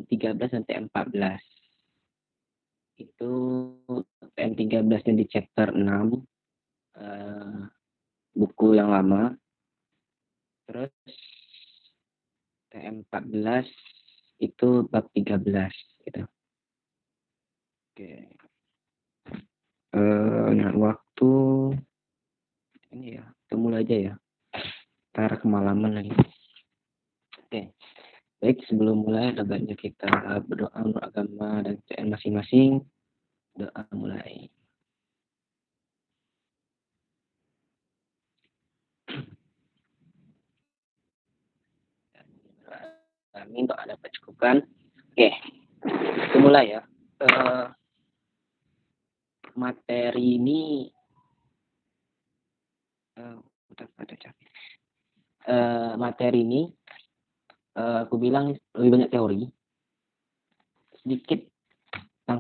TM13 dan TM14. Itu TM13-nya di chapter 6, buku yang lama. Terus TM14 itu bab 13 gitu. Oke. Nah, waktu ini ya, kita mulai aja ya. Ntar kemalaman lagi. Oke. Baik, sebelum mulai ada baiknya kita berdoa menurut agama dan CN masing-masing. Doa mulai. Amin, doa dapat cukupkan. Oke, kita mulai ya. Materi ini materi ini aku bilang lebih banyak teori, sedikit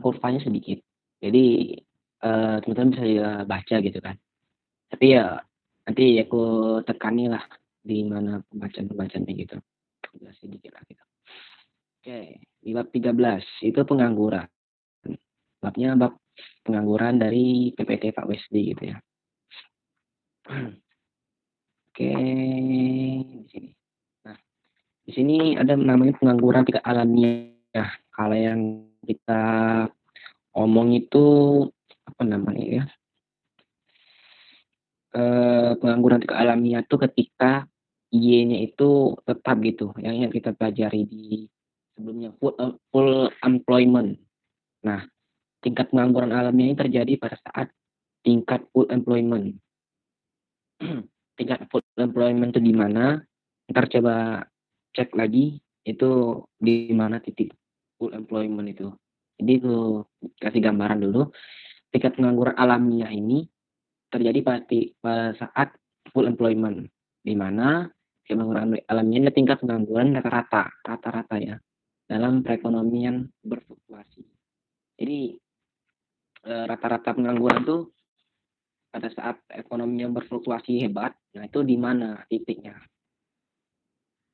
kurvanya sedikit. Jadi teman-teman bisa baca gitu kan. Tapi ya nanti aku tekani lah di mana pembacaan-pembacaannya gitu. Sedikit lah gitu. Oke, di bab 13 itu pengangguran. Babnya bab pengangguran dari PPT Pak Wesdi gitu ya. Oke, di sini. Nah, di sini ada namanya pengangguran tidak alamiah. Kalau yang kita omong itu apa namanya ya? Pengangguran tidak alamiah itu ketika Y-nya itu tetap gitu. Yang kita pelajari di sebelumnya full employment. Nah, tingkat pengangguran alamiah ini terjadi pada saat tingkat full employment. Tingkat full employment itu di mana? Ntar coba cek lagi itu di mana titik full employment itu. Jadi itu kasih gambaran dulu. Tingkat pengangguran alamiah ini terjadi pada saat full employment, di mana pengangguran alamiah tingkat pengangguran rata-rata ya dalam perekonomian berfluktuasi. Jadi rata-rata pengangguran itu pada saat ekonomi yang berfluktuasi hebat, nah itu di mana titiknya?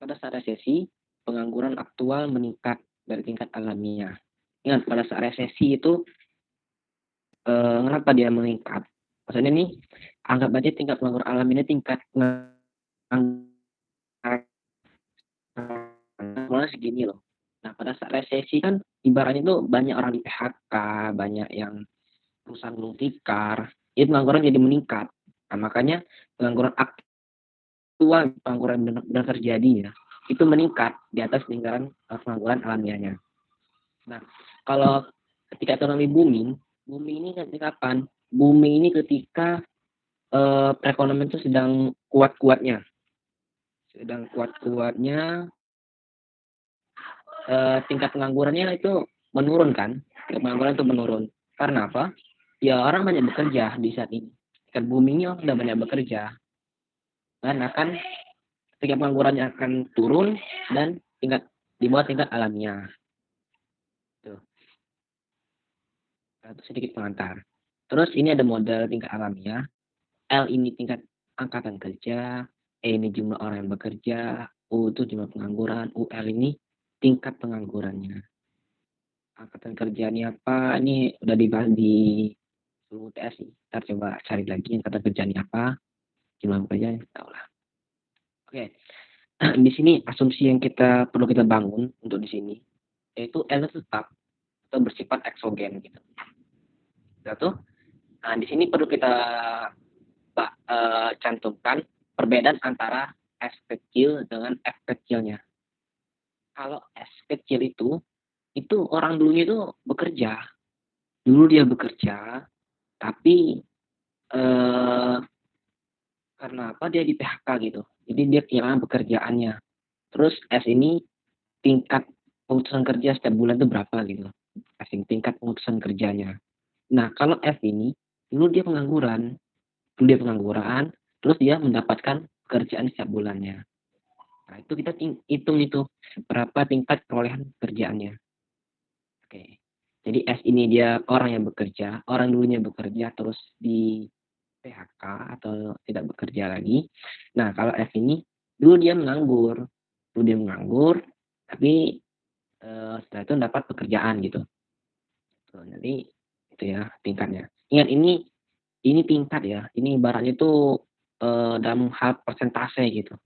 Pada saat resesi, pengangguran aktual meningkat dari tingkat alamiah. Ingat, pada saat resesi itu, kenapa dia meningkat? Maksudnya nih, anggap aja tingkat pengangguran alamiah tingkat mulai segini loh. Nah, pada saat resesi kan, ibaratnya itu banyak orang di PHK, banyak yang perusahaan gulung tikar, itu pengangguran jadi meningkat. Nah, makanya pengangguran aktual, pengangguran benar terjadi ya, itu meningkat di atas tingkatan pengangguran alamiahnya. Nah, kalau ketika ekonomi booming ini kapan? Booming ini ketika perekonomian itu sedang kuat-kuatnya. Tingkat penganggurannya itu menurun kan? Tingkat pengangguran itu menurun. Karena apa? Ya orang banyak bekerja di saat ini. Tingkat boomingnya sudah banyak bekerja. Dan akan tingkat penganggurannya akan turun dan di bawah tingkat alamiah. Tuh. Itu sedikit pengantar. Terus ini ada model tingkat alamiah. L ini tingkat angkatan kerja, E ini jumlah orang yang bekerja, U itu jumlah pengangguran, UL ini tingkat penganggurannya. Angkatan kerja ini apa? Ini udah dibahas di UTS. Ntar coba cari lagi angkatan kerja ini apa, jumlah pekerja, tahu lah. Oke. Di sini asumsi yang perlu kita bangun untuk di sini yaitu L tetap atau bersifat eksogen gitu. Satu. Nah, di sini perlu kita cantumkan perbedaan antara S kecil dengan F kecilnya. Kalau S kecil itu orang dulunya itu bekerja. Dulu dia bekerja, tapi karena apa dia di PHK gitu. Jadi dia kehilangan pekerjaannya. Terus S ini tingkat pemutusan kerja setiap bulan itu berapa gitu. Tingkat pemutusan kerjanya. Nah, kalau F ini dulu dia pengangguran, terus dia mendapatkan pekerjaan setiap bulannya. Nah, itu kita hitung itu berapa tingkat perolehan kerjaannya. Oke. Jadi S ini dia orang yang bekerja, orang dulunya bekerja terus di PHK atau tidak bekerja lagi. Nah, kalau F ini dulu dia menganggur, tapi setelah itu dapat pekerjaan gitu. Tuh, jadi itu ya tingkatnya. Ingat ini tingkat ya, ini ibaratnya itu, dalam hal persentase gitu.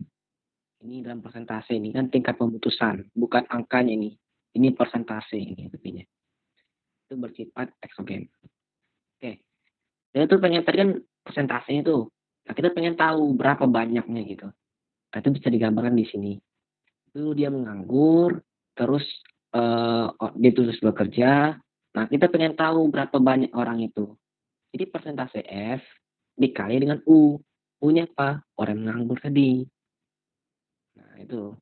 Ini dalam persentase, ini kan tingkat pemutusan, bukan angkanya ini persentase ini intinya. Itu bersifat eksogen. Oke, saya tuh pengen tadi kan persentasenya tuh. Nah, kita pengen tahu berapa banyaknya gitu. Nah, itu bisa digambarkan di sini. Itu dia menganggur, terus dia terus bekerja. Nah, kita pengen tahu berapa banyak orang itu. Jadi persentase F dikali dengan U. U-nya apa? Orang menganggur tadi. Nah, itu.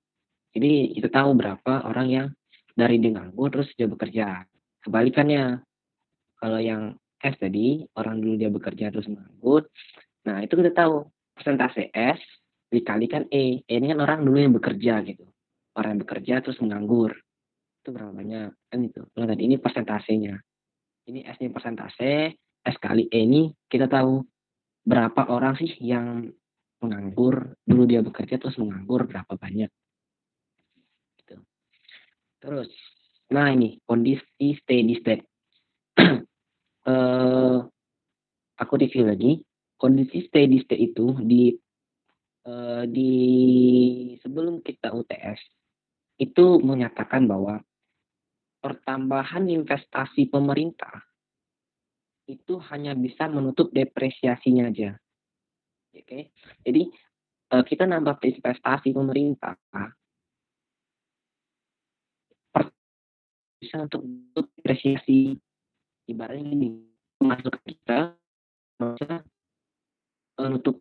Jadi kita tahu berapa orang yang dari dia nganggur terus dia bekerja. Kebalikannya, kalau yang S tadi, orang dulu dia bekerja terus nganggur. Nah, itu kita tahu persentase S dikalikan E. E ini kan orang dulu yang bekerja gitu. Orang yang bekerja terus menganggur. Itu berapa banyak? Kan itu. Kalau tadi ini persentasenya. Ini S-nya persentase, S kali E ini kita tahu berapa orang sih yang menganggur, dulu dia bekerja terus menganggur berapa banyak gitu. Terus, nah ini kondisi steady state. eh, aku review lagi. Kondisi steady state itu di sebelum kita UTS itu menyatakan bahwa pertambahan investasi pemerintah itu hanya bisa menutup depresiasinya aja. Oke, jadi kita nambah investasi pemerintah bisa untuk menutup depresiasi. Ibaratnya gini, masuk kita bisa menutup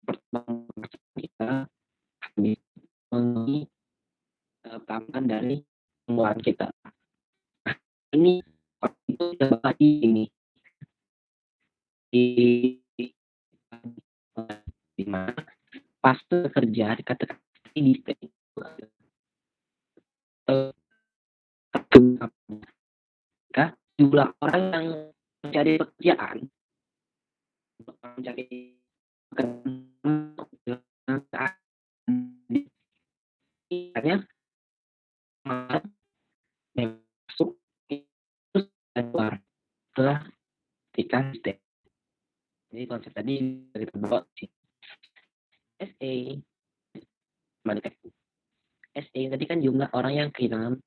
pertambahan kita memenuhi tambahan dari pengeluaran kita. Ini itu kita bahas ini di di mana pas kerja dikatakan di jumlah orang yang mencari pekerjaan mencari pekerjaan akhirnya masuk terus keluar setelah ketika stay. Jadi konsep tadi kita bawa SA balik SA tadi kan jumlah orang yang kehilangan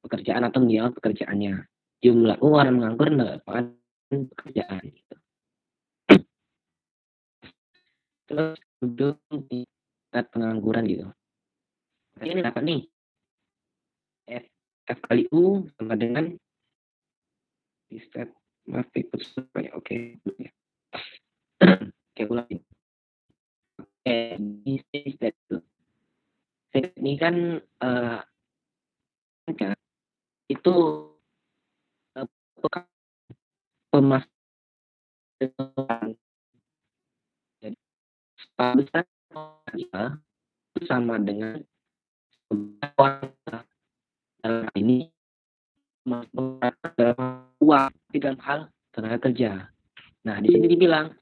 pekerjaan atau meninggalkan pekerjaannya. Jumlah orang menganggur mendapatkan pekerjaan gitu. Terus duduk di tingkat pengangguran gitu. Nah, ini dapat nih F, F kali U sama dengan di step oke. Oke, ulangi. Di step ini kan itu pemasukan. Jadi besar kita itu sama dengan dalam ini uang di dalam hal tenaga kerja. Nah, di sini dibilang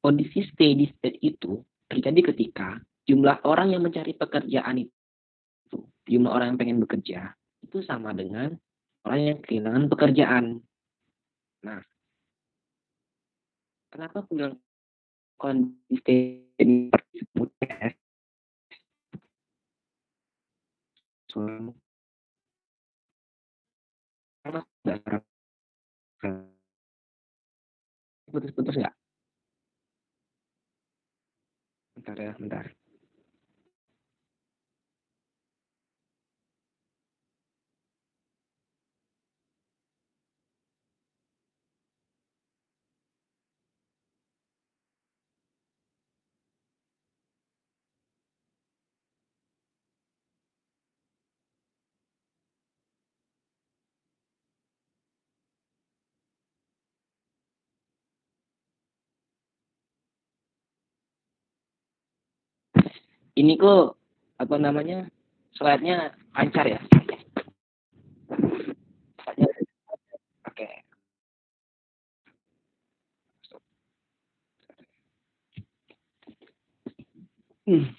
kondisi steady state itu terjadi ketika jumlah orang yang mencari pekerjaan itu, jumlah orang yang pengen bekerja itu sama dengan orang yang kehilangan pekerjaan. Nah, kenapa bilang kondisi steady disebut S? Putus-putus nggak? Bentar ya, bentar. Ini kok apa namanya slide-nya lancar ya? Oke. Hmm.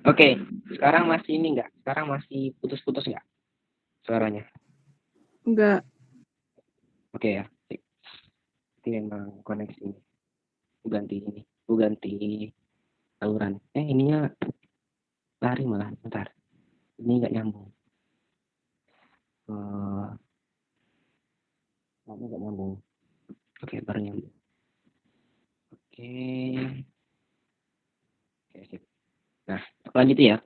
Oke, sekarang masih ini enggak? Sekarang masih putus-putus enggak suaranya? Enggak. Oke ya. Ini memang koneksi. Aku ganti saluran. Ininya lari malah. Bentar. Ini enggak nyambung. Ini enggak nyambung. Oke, baru nyambung. Oke. Oke, sip. Nah, lanjut ya.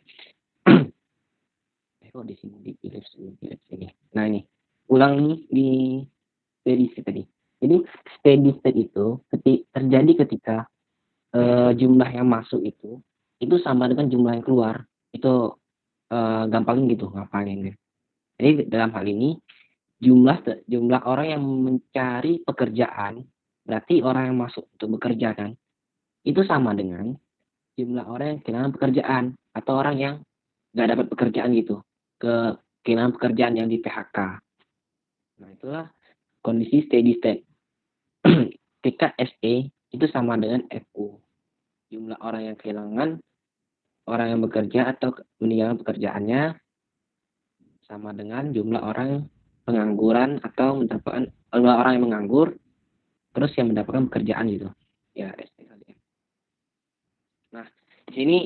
Kok di sini dipilih sini. Nah, ini. Ulang nih di steady state tadi. Jadi steady state itu terjadi ketika jumlah yang masuk itu sama dengan jumlah yang keluar. Itu gampangin gitu ngapain. Jadi dalam hal ini jumlah orang yang mencari pekerjaan, berarti orang yang masuk untuk bekerja kan, itu sama dengan jumlah orang yang kehilangan pekerjaan atau orang yang nggak dapat pekerjaan gitu, kehilangan pekerjaan yang di PHK. Nah itulah kondisi steady state. Ketika SE itu sama dengan FU, jumlah orang yang kehilangan orang yang bekerja atau meninggalkan pekerjaannya sama dengan jumlah orang pengangguran atau mendapatkan jumlah orang yang menganggur terus yang mendapatkan pekerjaan gitu ya ST kali ya. Nah di sini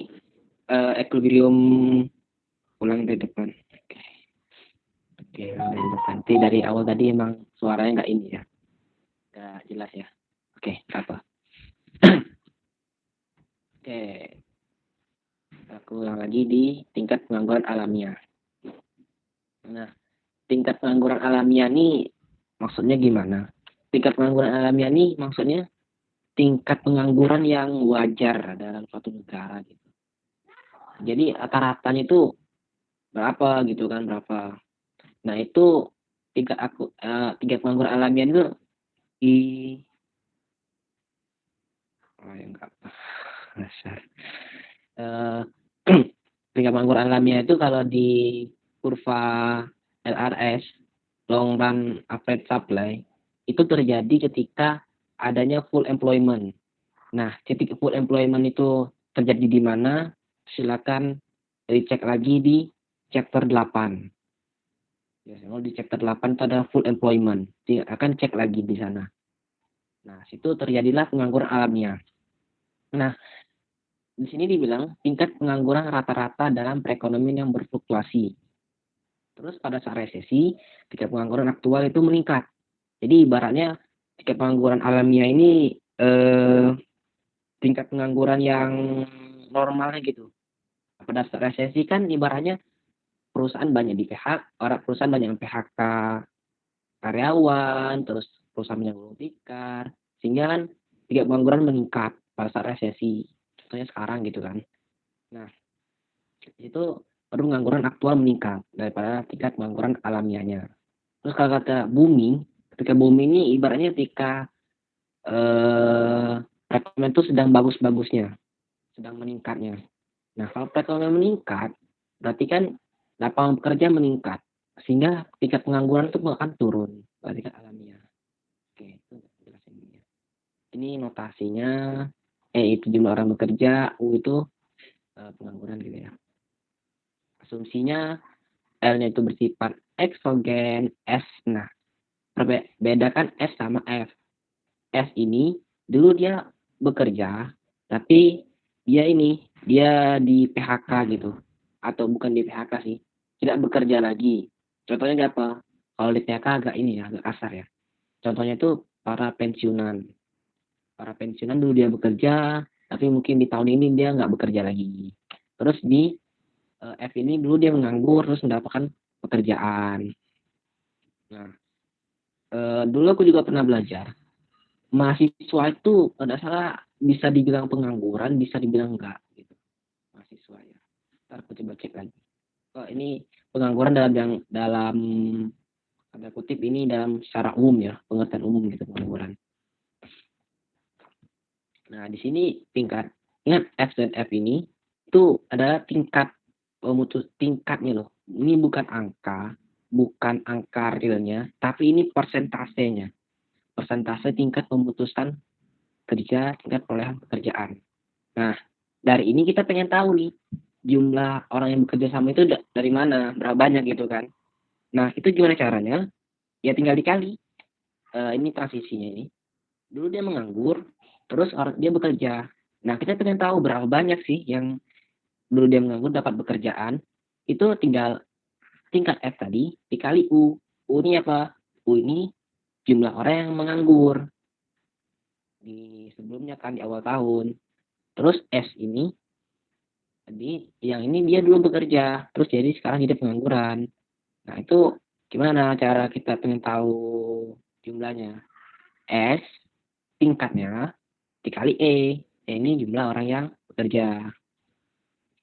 equilibrium ulang dari depan. Oke, nanti dari awal tadi emang suaranya nggak ini ya, nggak jelas ya. Oke, apa? Oke, aku ulang lagi di tingkat pengangguran alamiah. Nah, tingkat pengangguran alamiah ini maksudnya gimana? Tingkat pengangguran alamiah ini maksudnya tingkat pengangguran yang wajar dalam suatu negara gitu. Jadi rata-ratanya itu berapa gitu kan, berapa. Nah, itu tingkat pengangguran alamiah itu di enggak dasar. Tingkat pengangguran alamiah itu kalau di kurva LRS long run average supply itu terjadi ketika adanya full employment. Nah, titik full employment itu terjadi di mana? Silakan dicek lagi di chapter 8. Ya, kalau di chapter 8 itu ada full employment. Akan cek lagi di sana. Nah, situ terjadilah pengangguran alamiah. Nah, di sini dibilang tingkat pengangguran rata-rata dalam perekonomian yang berfluktuasi. Terus pada saat resesi, tingkat pengangguran aktual itu meningkat. Jadi ibaratnya tingkat pengangguran alamiah ini tingkat pengangguran yang normalnya gitu. Pada saat resesi kan ibaratnya perusahaan banyak di PHK, perusahaan banyak yang PHK karyawan, terus perusahaan banyak gulung tikar, sehingga kan tingkat pengangguran meningkat pada saat resesi. Contohnya sekarang gitu kan. Nah, itu pengangguran aktual meningkat daripada tingkat pengangguran alamiahnya. Terus kalau kata booming, ketika booming ini ibaratnya ketika perekonomian itu sedang bagus-bagusnya, sedang meningkatnya. Nah, kalau perekonomian meningkat, berarti kan lapangan pekerja meningkat, sehingga tingkat pengangguran itu akan turun, tingkat alamiah. Oke, itu penjelasannya. Ini notasinya, itu jumlah orang bekerja, U itu pengangguran gitu ya. Asumsinya L-nya itu bersifat eksogen, S. Nah, bedakan S sama F. S ini dulu dia bekerja, tapi dia di PHK gitu, atau bukan di PHK sih, tidak bekerja lagi. Contohnya apa? Kalau di PHK agak ini ya, agak kasar ya. Contohnya itu para pensiunan. Para pensiunan dulu dia bekerja, tapi mungkin di tahun ini dia nggak bekerja lagi. Terus di F ini dulu dia menganggur, terus mendapatkan pekerjaan. Nah, dulu aku juga pernah belajar. Mahasiswa itu tidak salah bisa dibilang pengangguran, bisa dibilang enggak gitu. Mahasiswa ya. Ntar aku coba cek lagi. Ini pengangguran dalam tanda kutip ini dalam secara umum ya, pengertian umum gitu pengangguran. Nah, di sini ingat F dan F ini itu adalah tingkatnya loh. Ini bukan angka realnya, tapi ini persentasenya. Persentase tingkat pemutusan kerja, tingkat perolehan pekerjaan. Nah, dari ini kita pengen tahu nih, jumlah orang yang bekerja sama itu dari mana, berapa banyak gitu kan. Nah, itu gimana caranya? Ya tinggal dikali. Ini transisinya ini. Dulu dia menganggur, terus dia bekerja. Nah, kita pengen tahu berapa banyak sih yang dulu dia menganggur dapat pekerjaan. Itu tinggal tingkat F tadi dikali U. U ini apa? U ini jumlah orang yang menganggur di sebelumnya kan di awal tahun. Terus S ini tadi yang ini dia dulu bekerja, terus jadi sekarang jadi pengangguran. Nah, itu gimana cara kita pengen tahu jumlahnya? S tingkatnya dikali E. E ini jumlah orang yang bekerja.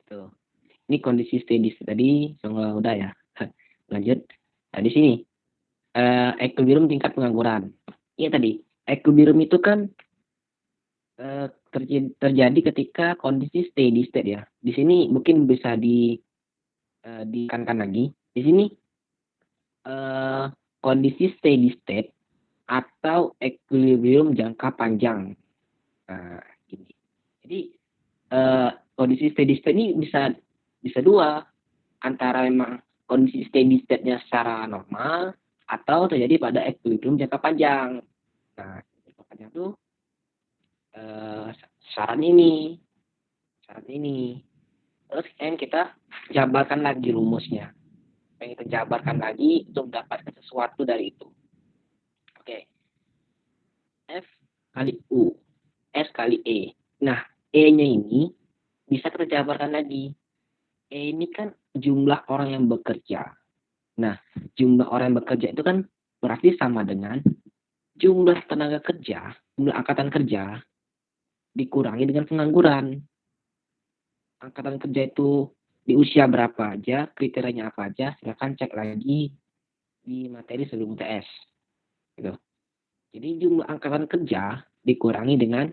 Tuh. Ini kondisi steady tadi, semua udah ya. Lanjut. Nah, di sini equilibrium tingkat pengangguran. Iya tadi, equilibrium itu kan terjadi ketika kondisi steady state ya. Di sini mungkin bisa ditekankan lagi. Di sini kondisi steady state atau equilibrium jangka panjang. Nah, ini. Jadi kondisi steady state ini bisa dua, antara memang kondisi steady state-nya secara normal atau terjadi pada equilibrium jangka panjang. Nah, jangka panjang itu syarat ini. Terus kita jabarkan lagi rumusnya. Kita jabarkan lagi untuk mendapatkan sesuatu dari itu. Oke. F kali U, S kali E. Nah, E-nya ini bisa kita jabarkan lagi. E ini kan jumlah orang yang bekerja. Nah, jumlah orang yang bekerja itu kan berarti sama dengan jumlah tenaga kerja, jumlah angkatan kerja dikurangi dengan pengangguran. Angkatan kerja itu di usia berapa aja, kriterianya apa aja, silakan cek lagi di materi sebelum UTS. Gitu. Jadi jumlah angkatan kerja dikurangi dengan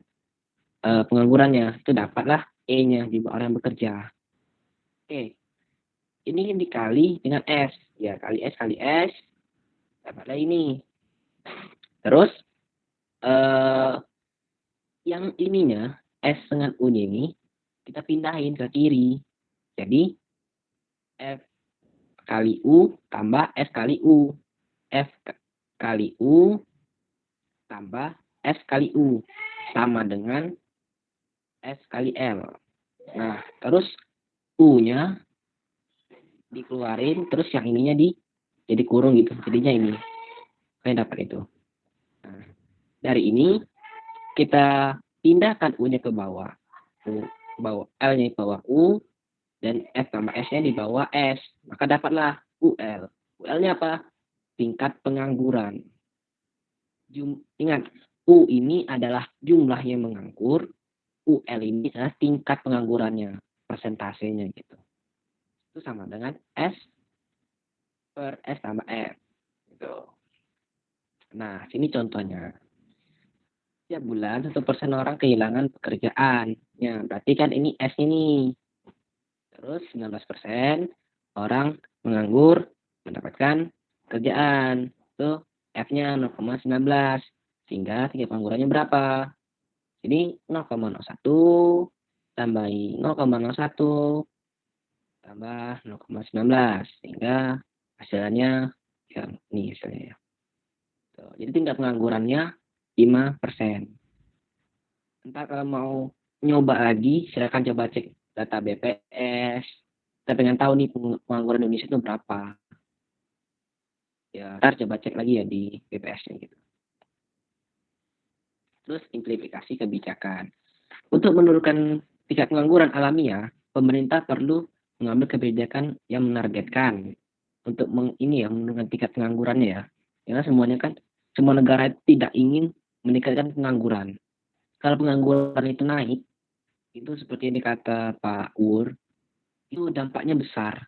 penganggurannya, itu dapatlah E-nya, jumlah orang yang bekerja. Oke, ini dikali dengan S. Ya, kali S, dapatlah ini. Terus, yang ininya, S dengan U-nya ini, kita pindahin ke kiri. Jadi, F kali U tambah S kali U. F kali U tambah S kali U. Sama dengan S kali L. Nah, terus U-nya dikeluarin, terus yang ininya jadi kurung gitu. Jadinya ini. Kalian dapat itu. Nah, dari ini, kita pindahkan U-nya ke bawah. L-nya di bawah U, dan F tambah S-nya di bawah S. Maka dapatlah UL. UL-nya apa? Tingkat pengangguran. Ingat, U ini adalah jumlah yang menganggur, UL ini adalah tingkat penganggurannya, persentasenya gitu. Itu sama dengan S per S tambah F. Gitu. Nah, sini contohnya. Setiap bulan 1% orang kehilangan pekerjaan. Ya, berarti kan ini S ini. Terus 19% orang menganggur mendapatkan kerjaan. Itu F-nya 0,19. Sehingga tingkat penganggurannya berapa? Jadi 0,01 tambahi 0,01 tambah 0,19. Sehingga hasilnya ya ini hasilnya ya. Tuh, jadi tingkat penganggurannya 5%. Entar kalau mau nyoba lagi, silakan coba cek data BPS. Kita pengen tahu nih pengangguran Indonesia itu berapa. Ya, ntar coba cek lagi ya di BPS-nya gitu. Terus implementasi kebijakan. Untuk menurunkan tingkat pengangguran alamiah, pemerintah perlu mengambil kebijakan yang menargetkan untuk menurunkan tingkat penganggurannya ya. Karena semuanya kan semua negara tidak ingin meningkatkan pengangguran. Kalau pengangguran itu naik, itu seperti yang dikata Pak Ur, itu dampaknya besar.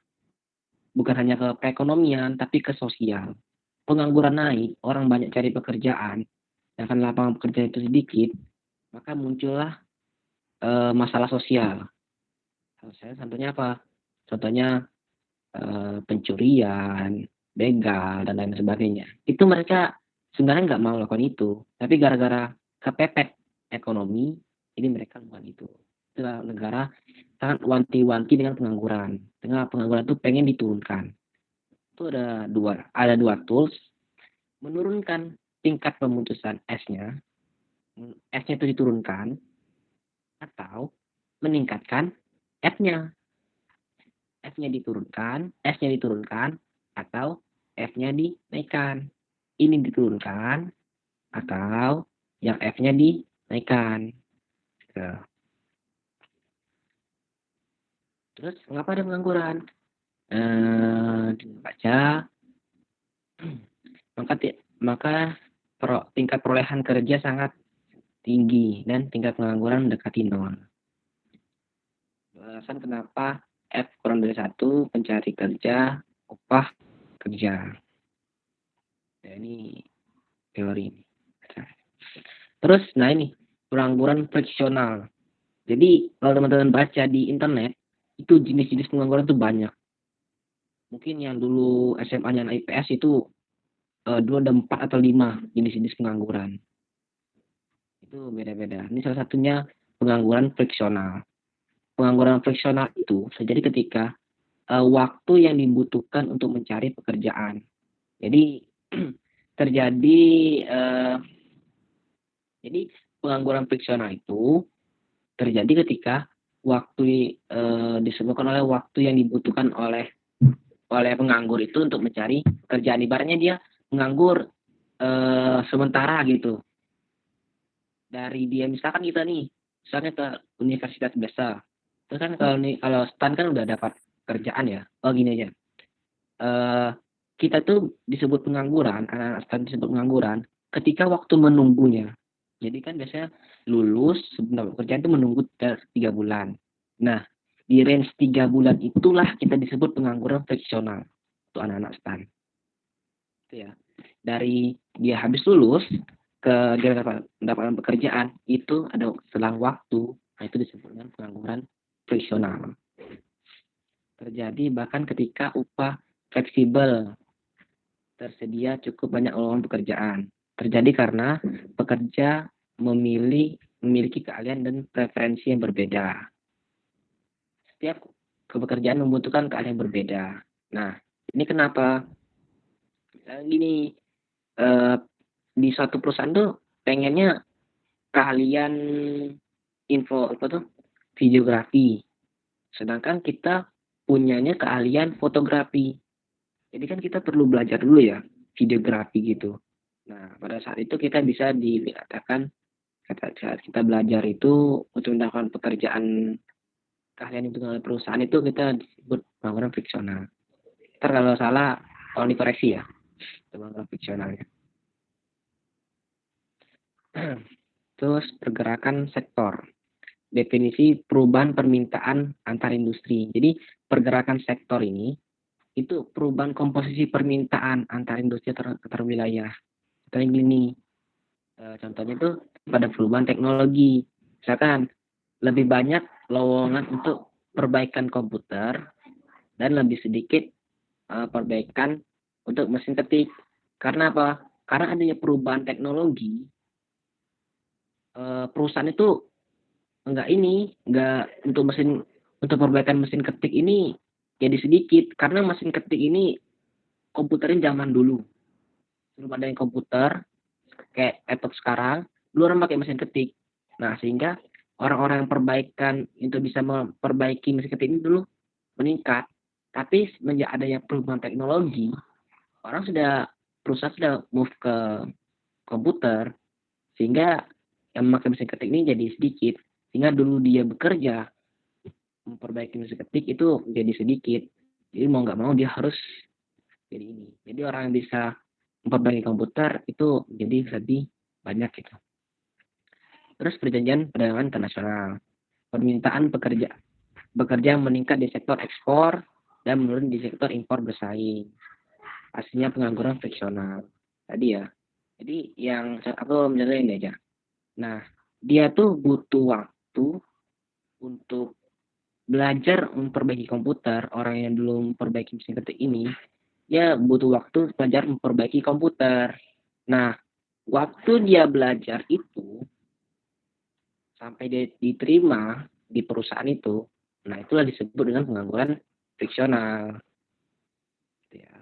Bukan hanya ke perekonomian, tapi ke sosial. Pengangguran naik, orang banyak cari pekerjaan, sedangkan lapangan pekerjaan itu sedikit, maka muncullah masalah sosial. Contohnya apa? Contohnya pencurian, begal, dan lain sebagainya. Itu mereka sebenarnya nggak mau lakukan itu, tapi gara-gara kepepet ekonomi, ini mereka lakukan itu. negara sangat wanti-wanti dengan pengangguran. Dengan pengangguran itu pengen diturunkan. Itu ada dua tools menurunkan tingkat pemutusan S-nya. S-nya itu diturunkan atau meningkatkan F-nya. S-nya diturunkan atau F-nya dinaikkan. Ini diturunkan atau yang F-nya dinaikkan. Terus mengapa ada pengangguran? Baca, maka tingkat perolehan kerja sangat tinggi dan tingkat pengangguran mendekati nol. Alasan kenapa F kurang dari 1, pencari kerja, upah kerja. Ya, ini teori. Terus, nah ini pengangguran friksional. Jadi kalau teman-teman baca di internet, itu jenis-jenis pengangguran itu banyak. Mungkin yang dulu SMA-nya IPS itu dulu ada 4 atau 5 jenis-jenis pengangguran. Itu beda-beda. Ini salah satunya pengangguran friksional. Pengangguran friksional itu terjadi ketika waktu yang dibutuhkan untuk mencari pekerjaan. Jadi terjadi jadi pengangguran friksional itu terjadi ketika waktu disebabkan oleh waktu yang dibutuhkan oleh penganggur itu untuk mencari pekerjaan. Ibaratnya dia menganggur sementara gitu. Dari dia misalkan kita nih, misalnya ke universitas biasa, terus kan kalau stan kan udah dapat kerjaan ya. Oh gini aja, kita tuh disebut pengangguran, karena stan disebut pengangguran ketika waktu menunggunya. Jadi kan biasanya lulus sebelum pekerjaan itu menunggu 3 bulan. Nah, di range 3 bulan itulah kita disebut pengangguran friksional untuk anak-anak stan. Itu ya. Dari dia habis lulus ke dia mendapatkan pekerjaan itu ada selang waktu. Nah, itu disebut dengan pengangguran friksional. Terjadi bahkan ketika upah fleksibel, tersedia cukup banyak lowongan pekerjaan. Terjadi karena pekerja memiliki keahlian dan preferensi yang berbeda. Setiap pekerjaan membutuhkan keahlian berbeda. Nah, ini kenapa? Gini, di suatu perusahaan tuh pengennya keahlian videografi. Sedangkan kita punyanya keahlian fotografi. Jadi kan kita perlu belajar dulu ya videografi gitu. Nah, pada saat itu kita bisa dikatakan saat kita belajar itu untuk mendapatkan pekerjaan keahlian itu oleh perusahaan itu kita disebut pengangguran friksional. Ntar kalau salah, tolong dikoreksi ya, pengangguran friksionalnya. Terus pergerakan sektor. Definisi perubahan permintaan antar industri. Jadi pergerakan sektor ini itu perubahan komposisi permintaan antar industri antar wilayah. Contohnya gini, contohnya itu pada perubahan teknologi. Misalkan lebih banyak lowongan untuk perbaikan komputer dan lebih sedikit perbaikan untuk mesin ketik. Karena apa? Karena adanya perubahan teknologi, perusahaan itu enggak untuk perbaikan mesin ketik ini jadi sedikit, karena mesin ketik ini komputernya zaman dulu. Belum ada yang komputer kayak laptop sekarang, dulu orang pakai mesin ketik. Nah, sehingga orang-orang yang perbaikan itu bisa memperbaiki mesin ketik ini dulu meningkat. Tapi semenjak adanya perubahan teknologi, perusahaan sudah move ke komputer, sehingga yang memakai mesin ketik ini jadi sedikit. Sehingga dulu dia bekerja memperbaiki mesin ketik itu jadi sedikit. Jadi mau nggak mau dia harus jadi ini. Jadi orang yang bisa memperbaiki komputer itu jadi lebih banyak gitu. Terus perjanjian perdagangan internasional. Permintaan bekerja meningkat di sektor ekspor dan menurun di sektor impor bersaing. Hasilnya pengangguran friksional. Tadi ya. Jadi yang aku menjelaskan ini aja. Nah, dia tuh butuh waktu untuk belajar memperbaiki komputer. Orang yang dulu memperbaiki mesin ketik ini, dia butuh waktu belajar memperbaiki komputer. Nah, waktu dia belajar itu sampai dia diterima di perusahaan itu. Nah, itulah disebut dengan pengangguran friksional. Gitu ya.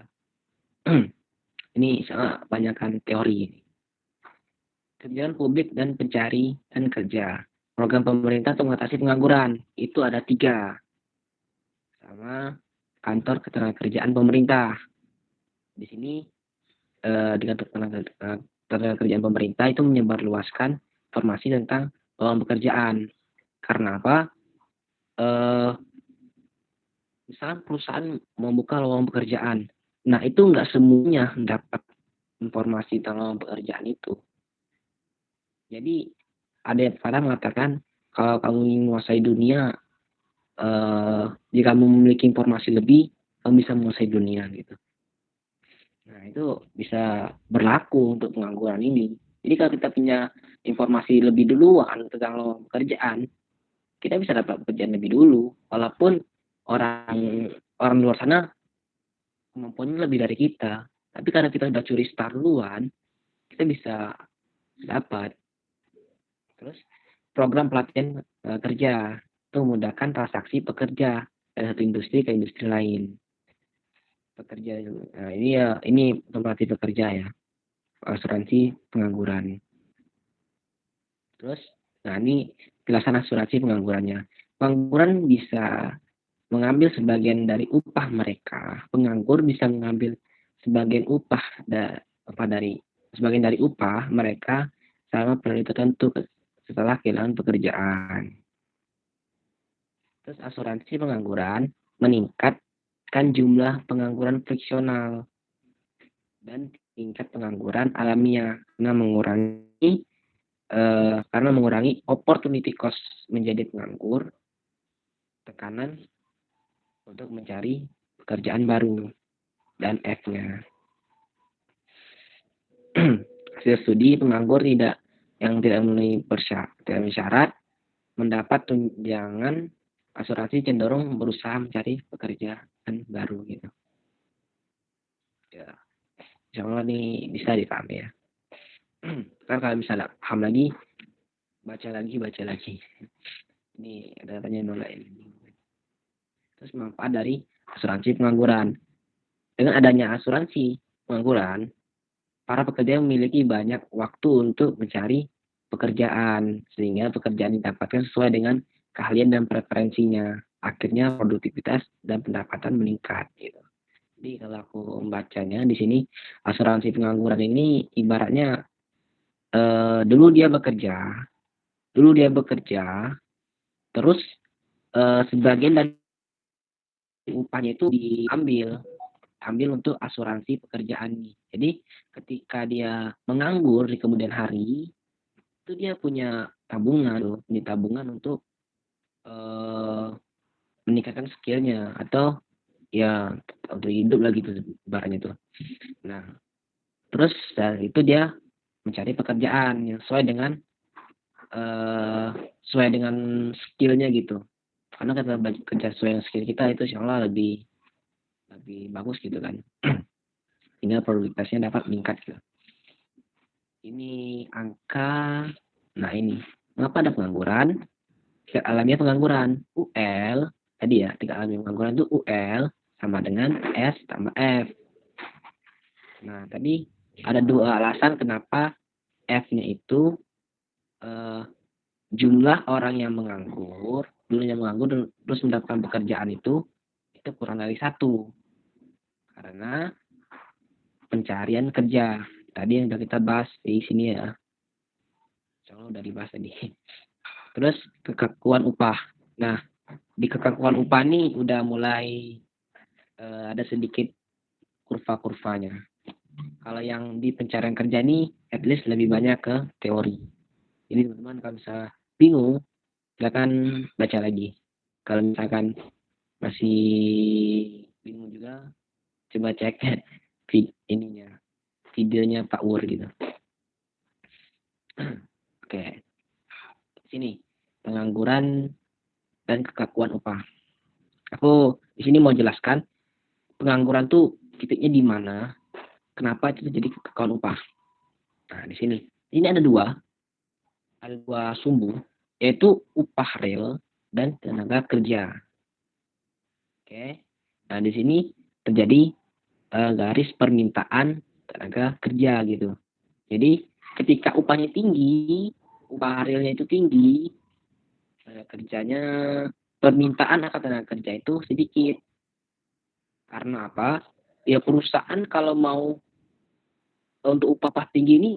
Ini sangat banyakkan teori. Kerjaan publik dan pencari dan kerja. Program pemerintah untuk mengatasi pengangguran itu ada 3, sama kantor ketenagakerjaan pemerintah. Di sini dengan ketenagakerjaan pemerintah itu menyebarluaskan informasi tentang lowongan pekerjaan. Karena apa? Misalnya perusahaan membuka lowongan pekerjaan. Nah, itu nggak semuanya dapat informasi tentang lowongan pekerjaan itu. Jadi ada yang kadang mengatakan kalau kamu ingin menguasai dunia, jika kamu memiliki informasi lebih, kamu bisa menguasai dunia gitu. Nah, itu bisa berlaku untuk pengangguran ini. Jadi kalau kita punya informasi lebih duluan tentang lowongan pekerjaan, kita bisa dapat pekerjaan lebih dulu. Walaupun orang orang luar sana kemampuannya lebih dari kita, tapi karena kita udah curi start duluan, kita bisa dapat. Terus program pelatihan kerja itu memudahkan transaksi pekerja dari satu industri ke industri lain. Pekerja, nah ini pelatih pekerja ya, asuransi pengangguran. Terus, nah ini penjelasan asuransi penganggurannya. Pengangguran bisa mengambil sebagian dari upah mereka. Penganggur bisa mengambil sebagian upah dari sebagian dari upah mereka selama periode tertentu setelah kehilangan pekerjaan. Terus asuransi pengangguran meningkatkan jumlah pengangguran friksional dan tingkat pengangguran alamiah karena mengurangi opportunity cost menjadi penganggur, tekanan untuk mencari pekerjaan baru, dan F-nya. Hasil studi penganggur yang tidak memenuhi syarat mendapat tunjangan asuransi cenderung berusaha mencari pekerjaan baru gitu. Ya, insya Allah ini bisa dipahami ya. Kan kalau misalnya paham lagi, baca lagi. Ini ada tanya ini. Terus manfaat dari asuransi pengangguran. Dengan adanya asuransi pengangguran, para pekerja memiliki banyak waktu untuk mencari pekerjaan, sehingga pekerjaan didapatkan sesuai dengan keahlian dan preferensinya. Akhirnya produktivitas dan pendapatan meningkat. Gitu. Jadi kalau aku membacanya di sini, asuransi pengangguran ini ibaratnya dulu dia bekerja, terus sebagian dari upahnya itu diambil untuk asuransi pekerjaan nih. Jadi ketika dia menganggur di kemudian hari, itu dia punya tabungan untuk meningkatkan skillnya atau ya untuk hidup lagi tuh barangnya tuh. Nah, terus dari itu dia mencari pekerjaan yang sesuai dengan skillnya gitu. Karena kita kerja sesuai dengan skill kita itu insya Allah lebih bagus gitu kan. Sehingga produktivitasnya dapat meningkat gitu. Ini angka, nah ini mengapa ada pengangguran? Tingkat alamiah pengangguran UL tadi ya, tingkat alamiah pengangguran itu UL sama dengan S tambah F. Nah tadi ada 2 alasan kenapa F-nya itu jumlah orang yang menganggur, terus mendapatkan pekerjaan itu kurang dari 1. Karena pencarian kerja. Tadi yang sudah kita bahas di sini ya. Soalnya udah dibahas tadi. Terus kekakuan upah. Nah, di kekakuan upah ini udah mulai ada sedikit kurva-kurvanya. Kalau yang di pencarian kerja ini at least lebih banyak ke teori. Jadi teman-teman kalau bisa bingung, silakan baca lagi. Kalau misalkan masih bingung juga, coba cek videonya Pak Wur gitu. Oke. Sini pengangguran dan kekakuan upah. Aku di sini mau jelaskan pengangguran tuh titiknya di mana, kenapa itu terjadi kekakuan upah. Nah, di sini. Ini ada dua sumbu, yaitu upah real dan tenaga kerja. Oke. Nah, di sini terjadi garis permintaan tenaga kerja gitu. Jadi ketika upahnya tinggi, upah realnya itu tinggi, kerjanya permintaan akan tenaga kerja itu sedikit. Karena apa? Ya perusahaan kalau mau untuk upah tinggi ini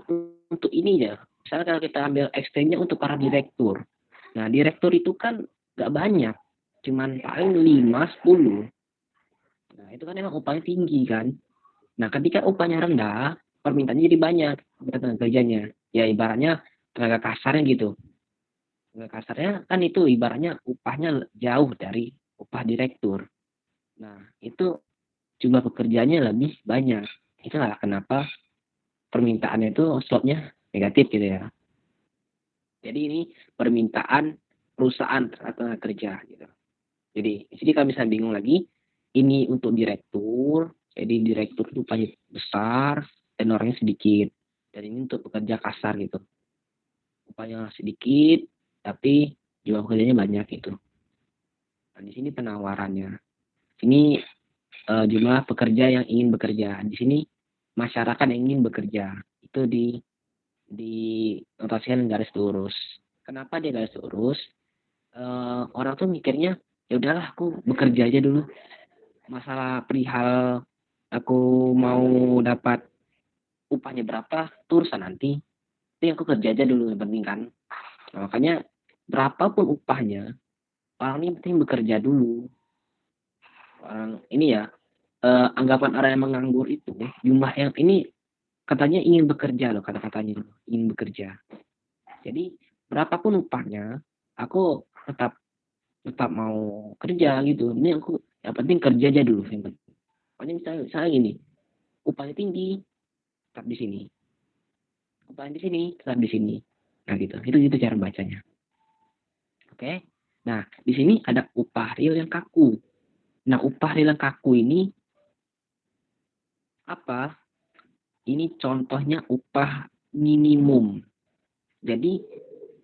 untuk ininya. Misalnya kalau kita ambil ekstrimnya untuk para direktur. Nah, direktur itu kan nggak banyak, cuman paling 5, 10. Nah, itu kan emang upahnya tinggi kan. Nah, ketika upahnya rendah, permintaannya jadi banyak tenaga kerjanya. Ya ibaratnya tenaga kasarnya gitu. Tenaga kasarnya kan itu ibaratnya upahnya jauh dari upah direktur. Nah, itu jumlah pekerjaannya lebih banyak. Itulah kenapa permintaannya itu slotnya negatif gitu ya. Jadi ini permintaan perusahaan terhadap tenaga kerja gitu. Jadi di sini kami bisa bingung lagi. Ini untuk direktur, jadi direktur itu upahnya besar dan orangnya sedikit. Dan ini untuk pekerja kasar gitu. Upahnya sedikit, tapi jumlah pekerjanya banyak gitu. Nah, di sini penawarannya. Ini jumlah pekerja yang ingin bekerja. Di sini masyarakat yang ingin bekerja. Itu notasikan garis lurus. Kenapa dia garis lurus? Orang tuh mikirnya ya udahlah aku bekerja aja dulu. Masalah perihal aku mau dapat upahnya berapa tuh urusan nanti. Itu aku kerja aja dulu yang penting kan. Nah, makanya berapapun upahnya orang ini penting bekerja dulu. Orang ini ya anggapan orang yang menganggur itu jumlah yang ini katanya ingin bekerja loh kata-katanya ingin bekerja. Jadi berapapun upahnya aku tetap tetap mau kerja gitu. Ini aku yang penting kerja aja dulu yang penting. Pokoknya misalnya gini, upahnya tinggi tetap di sini. Upahnya di sini tetap di sini. Nah gitu. Itu cara bacanya. Oke. Nah, di sini ada upah real yang kaku. Nah, upah real yang kaku ini apa? Ini contohnya upah minimum. Jadi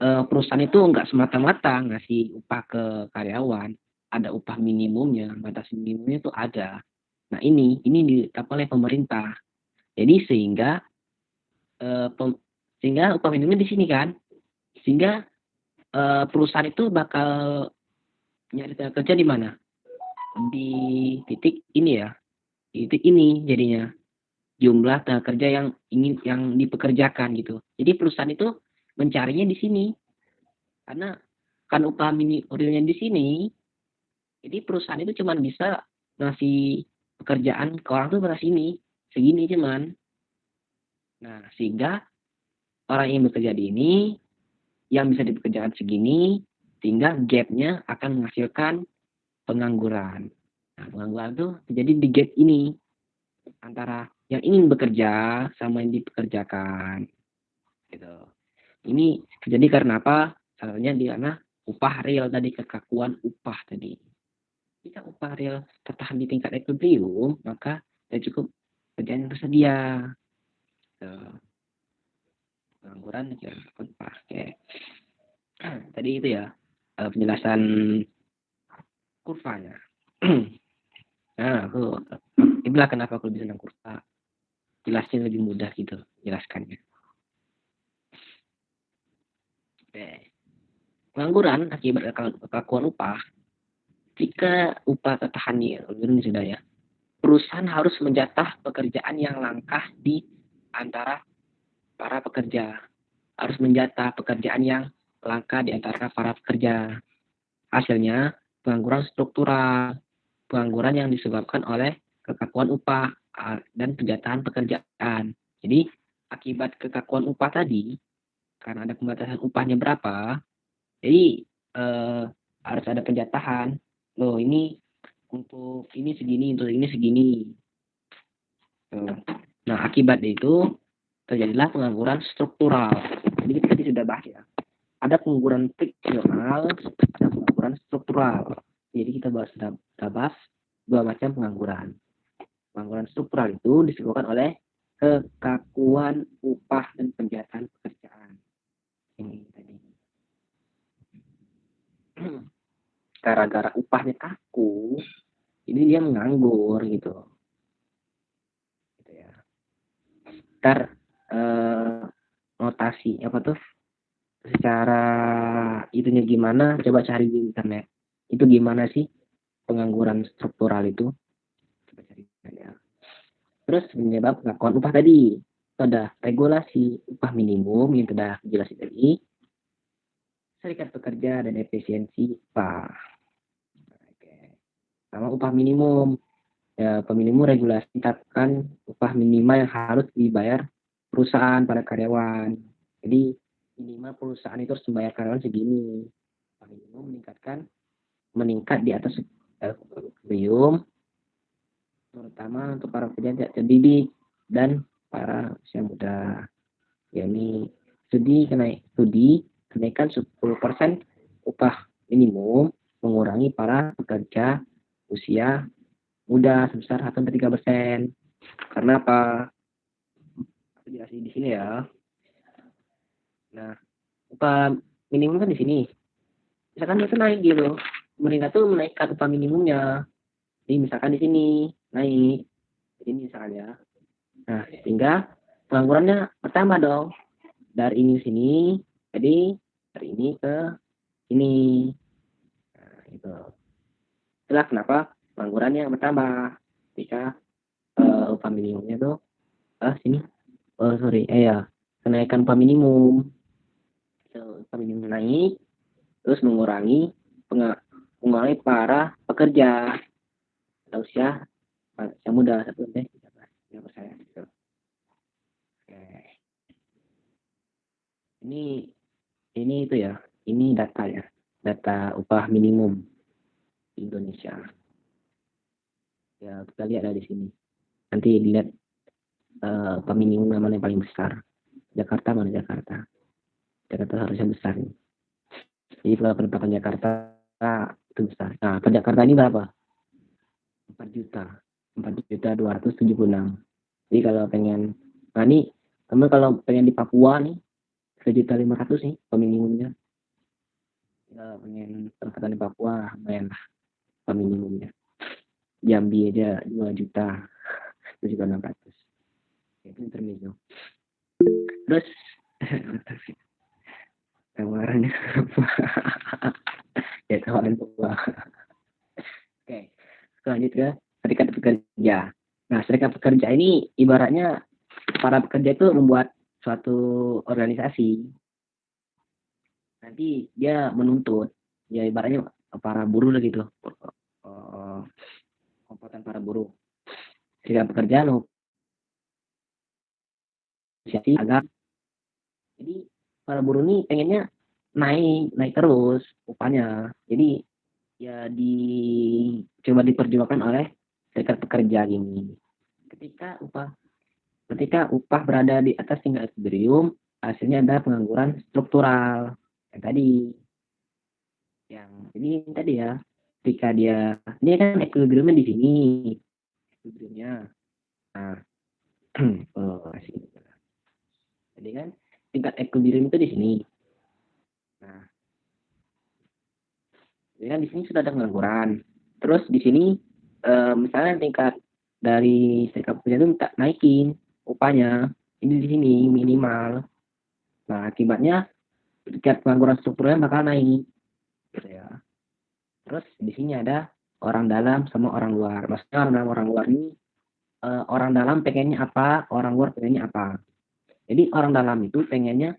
perusahaan itu nggak semata-mata ngasih upah ke karyawan, ada upah minimumnya, batas minimumnya itu ada. Nah ini ditetapkan oleh pemerintah. Jadi eh, pem- sehingga upah minimumnya di sini kan, sehingga perusahaan itu bakal nyari tenaga kerja di mana? Di titik ini ya, di titik ini jadinya jumlah tenaga kerja yang dipekerjakan gitu. Jadi perusahaan itu mencarinya di sini karena kan upah realnya di sini. Jadi perusahaan itu cuma bisa ngasih pekerjaan ke orang tuh pada sini, segini cuman. Nah, sehingga orang yang bekerja di ini, yang bisa dipekerjakan segini, sehingga gapnya akan menghasilkan pengangguran. Nah, pengangguran itu terjadi di gap ini, antara yang ingin bekerja sama yang dipekerjakan. Gitu. Ini terjadi karena apa? Salahnya di mana upah real tadi, kekakuan upah tadi. Jika upah real tertahan di tingkat equilibrium, maka sudah cukup kerjaan yang tersedia. So, pengangguran ya upah. Oke. Tadi itu ya penjelasan kurvanya. Nah, itulah kenapa aku lebih senang kurva. Jelasnya lebih mudah gitu, jelaskannya. Oke. Pengangguran akibat kekakuan upah. Jika upah tertahan di equilibrium sudah ya, perusahaan harus menjatah pekerjaan yang langkah di antara para pekerja. Harus menjatah pekerjaan yang langka di antara para pekerja. Hasilnya, pengangguran struktural, pengangguran yang disebabkan oleh kekakuan upah dan penjatahan pekerjaan. Jadi, akibat kekakuan upah tadi, karena ada pembatasan upahnya berapa, jadi harus ada penjatahan. Loh, ini untuk ini segini, untuk ini segini. Nah, akibat itu terjadilah pengangguran struktural. Jadi kita tadi sudah bahas ya. Ada pengangguran friksional, ada pengangguran struktural. Jadi kita bahas dua macam pengangguran. Pengangguran struktural itu disebabkan oleh kekakuan upah dan penjatahan pekerjaan. Ini tadi. gara-gara upahnya kaku, jadi dia menganggur gitu ya. Ntar notasi apa tuh secara itunya gimana, coba cari di internet itu gimana sih pengangguran struktural itu, coba cari ya. Terus penyebab pengakuan upah tadi itu ada regulasi upah minimum yang sudah jelasin tadi, serikat pekerja dan efisiensi upah. Oke. Sama upah minimum ya, upah minimum regulasi tetapkan upah minimal yang harus dibayar perusahaan pada karyawan. Jadi minimal perusahaan itu harus membayar karyawan segini. Upah minimum meningkat di atas minimum, terutama untuk para pekerja tidak terdidik dan para usia muda. Ya, ini studi kenaikan 10% upah minimum mengurangi para pekerja usia muda sebesar 1,3%. Karena apa? Aku jelasin di sini ya. Nah, upah minimum kan di sini. Misalkan itu naik gitu. Pemerintah tuh menaikkan upah minimumnya. Jadi misalkan di sini naik. Ini misalnya. Nah, sehingga penganggurannya bertambah dong. Dari ini ke sini. Jadi dari ini ke ini. Nah, itu. Itulah kenapa penganggurannya bertambah. Ketika upah minimumnya tuh sini. Oh sorry, ya. Kenaikan upah minimum. Upah minimum naik. Terus mengurangi para pekerja usia muda satu deh saya gitu. Oke. Ini itu ya, ini data ya, data upah minimum di Indonesia ya, kita lihat ada di sini, nanti dilihat upah minimum mana yang paling besar. Jakarta harusnya besar nih. Jadi kalau penetapan Jakarta itu besar. Nah, per Jakarta ini berapa? 4.276. Jadi kalau pengen, nah ini kamu kalau pengen di Papua nih 1.500.000 nih peminimumnya. Kalau pengen penempatan di Papua lumayan lah peminimumnya. Jambi aja 2 juta 7.600. Itu intermezzo. Terus tawarannya apa? Ya tawaran apa? Oke, lanjut ke serikat pekerja. Nah, serikat pekerja ini ibaratnya para pekerja itu membuat suatu organisasi. Nanti dia menuntut, ya ibaratnya para buruh lah gitu. Komponen para buruh. Serikat pekerja negosiasi agar jadi para buruh ini pengennya naik terus upahnya. Jadi ya coba diperjuangkan oleh serikat pekerja ini. Ketika upah berada di atas tingkat equilibrium, hasilnya ada pengangguran struktural. Yang tadi, jadi tadi ya, ketika dia kan equilibriumnya di sini, equilibriumnya. Nah, jadi kan tingkat equilibrium itu di sini. Nah, jadi kan di sini sudah ada pengangguran. Terus di sini misalnya tingkat dari serikat pekerja itu minta naikin upahnya, ini di sini minimal. Nah, akibatnya tingkat pengangguran strukturnya bakal naik gitu ya. Terus di sini ada orang dalam sama orang luar. Maksudnya orang luar ini orang dalam pengennya apa, orang luar pengennya apa. Jadi orang dalam itu pengennya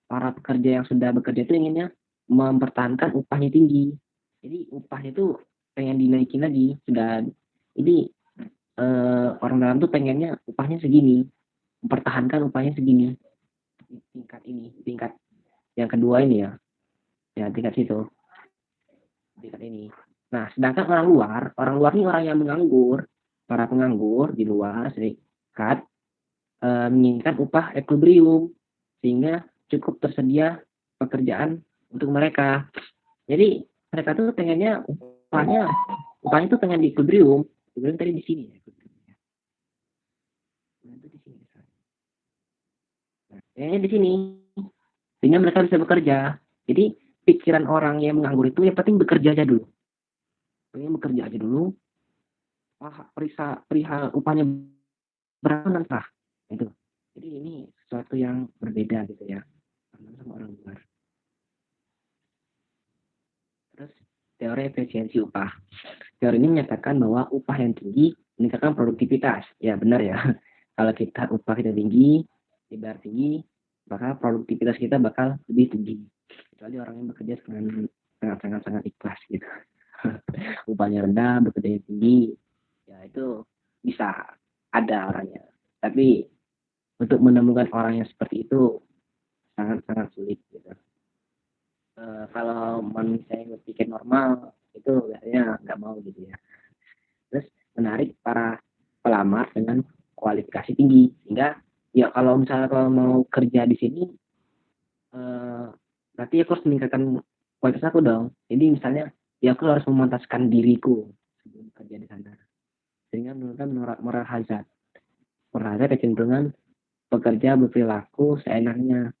para pekerja yang sudah bekerja itu inginnya mempertahankan upahnya tinggi. Jadi upahnya itu pengen dinaikin lagi. Jadi orang dalam tuh pengennya upahnya segini, mempertahankan upahnya segini. Tingkat yang kedua ini ya tingkat situ, tingkat ini. Nah, sedangkan orang luar ini orang yang menganggur, para penganggur di luar serikat menginginkan upah equilibrium sehingga cukup tersedia pekerjaan untuk mereka. Jadi mereka tuh pengennya upahnya tuh pengen di equilibrium tadi di sini ya. Nah, di sini sehingga mereka bisa bekerja. Jadi pikiran orang yang menganggur itu yang penting bekerja aja dulu. Pengen bekerja aja dulu, perihal upahnya berapa nanti itu. Jadi ini sesuatu yang berbeda gitu ya sama orang luar. Terus teori efisiensi upah. Teori ini menyatakan bahwa upah yang tinggi meningkatkan produktivitas. Ya benar ya. Kalau kita upah kita tinggi, dibayar tinggi, maka produktivitas kita bakal lebih tinggi. Kecuali orang yang bekerja dengan sangat ikhlas gitu. Upahnya rendah, bekerja tinggi, ya itu bisa ada orangnya. Tapi untuk menemukan orang yang seperti itu sangat sulit gitu. Kalau manusia yang berpikir normal itu biasanya nggak mau gitu ya. Terus menarik para pelamar dengan kualifikasi tinggi, sehingga ya kalau misalnya kalau mau kerja di sini berarti aku harus meningkatkan kualitas aku dong. Jadi misalnya ya aku harus memantaskan diriku sebelum kerja di sana, sehingga menurunkan moral hazard. Moral hazard kecenderungan pekerja berperilaku seenaknya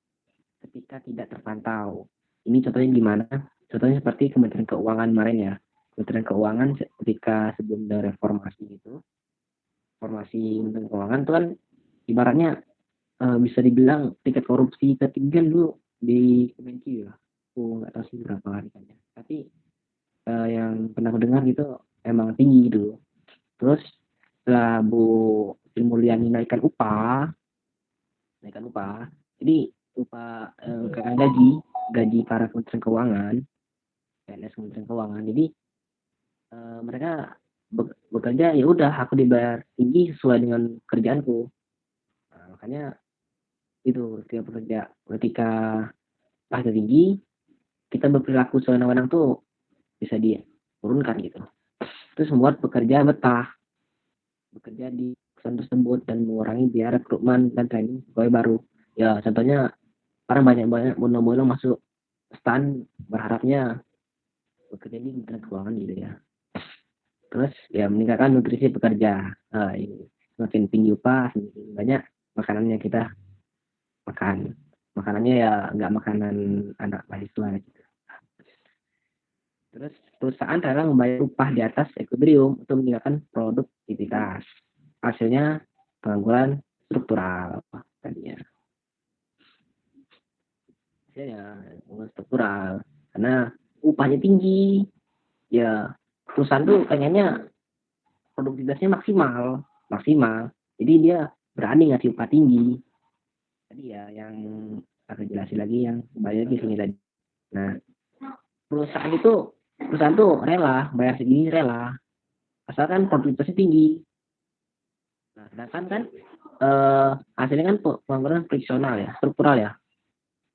ketika tidak terpantau. Ini contohnya gimana? Contohnya seperti Kementerian Keuangan kemarin ya. Kementerian Keuangan ketika sebelum ada reformasi itu, reformasi Kementerian Keuangan itu kan ibaratnya bisa dibilang tingkat korupsi ketinggian dulu di Kemenq ya. Aku nggak tahu sih berapa hari kan ya. Tapi yang pernah aku dengar gitu emang tinggi dulu. Terus setelah Bu Sri Mulyani naikkan upah, jadi upah gaji para Kementerian Keuangan, PNS Kementerian Keuangan. Jadi mereka bekerja ya udah aku dibayar tinggi sesuai dengan kerjaanku. Nah, makanya itu setiap pekerja ketika pahnya tinggi kita berperilaku sewenang-wenang tuh bisa diturunkan gitu. Terus membuat pekerja betah bekerja di perusahaan tersebut dan mengurangi biaya rekrutmen dan training pegawai baru. Ya contohnya orang banyak bono-bono masuk stan berharapnya bekerja di Kementerian Keuangan gitu ya. Terus ya meningkatkan nutrisi pekerja. Ini semakin tinggi upah, semakin banyak makanannya kita makan. Makanannya ya nggak makanan anak mahasiswa gitu. Terus perusahaan rela membayar upah di atas ekuilibrium untuk meningkatkan produktivitas. Hasilnya pengangguran struktural tadinya. Hasilnya pengangguran struktural karena upahnya tinggi. Ya perusahaan tuh pengennya produktivitasnya maksimal. Jadi dia berani ngasih upah tinggi. Tadi ya yang aku jelasin lagi yang bayar di sini tadi. Nah, perusahaan tuh rela bayar segini rela asalkan produktivitasnya tinggi. Nah, sedangkan kan hasilnya kan pengangguran friksional ya, struktural ya,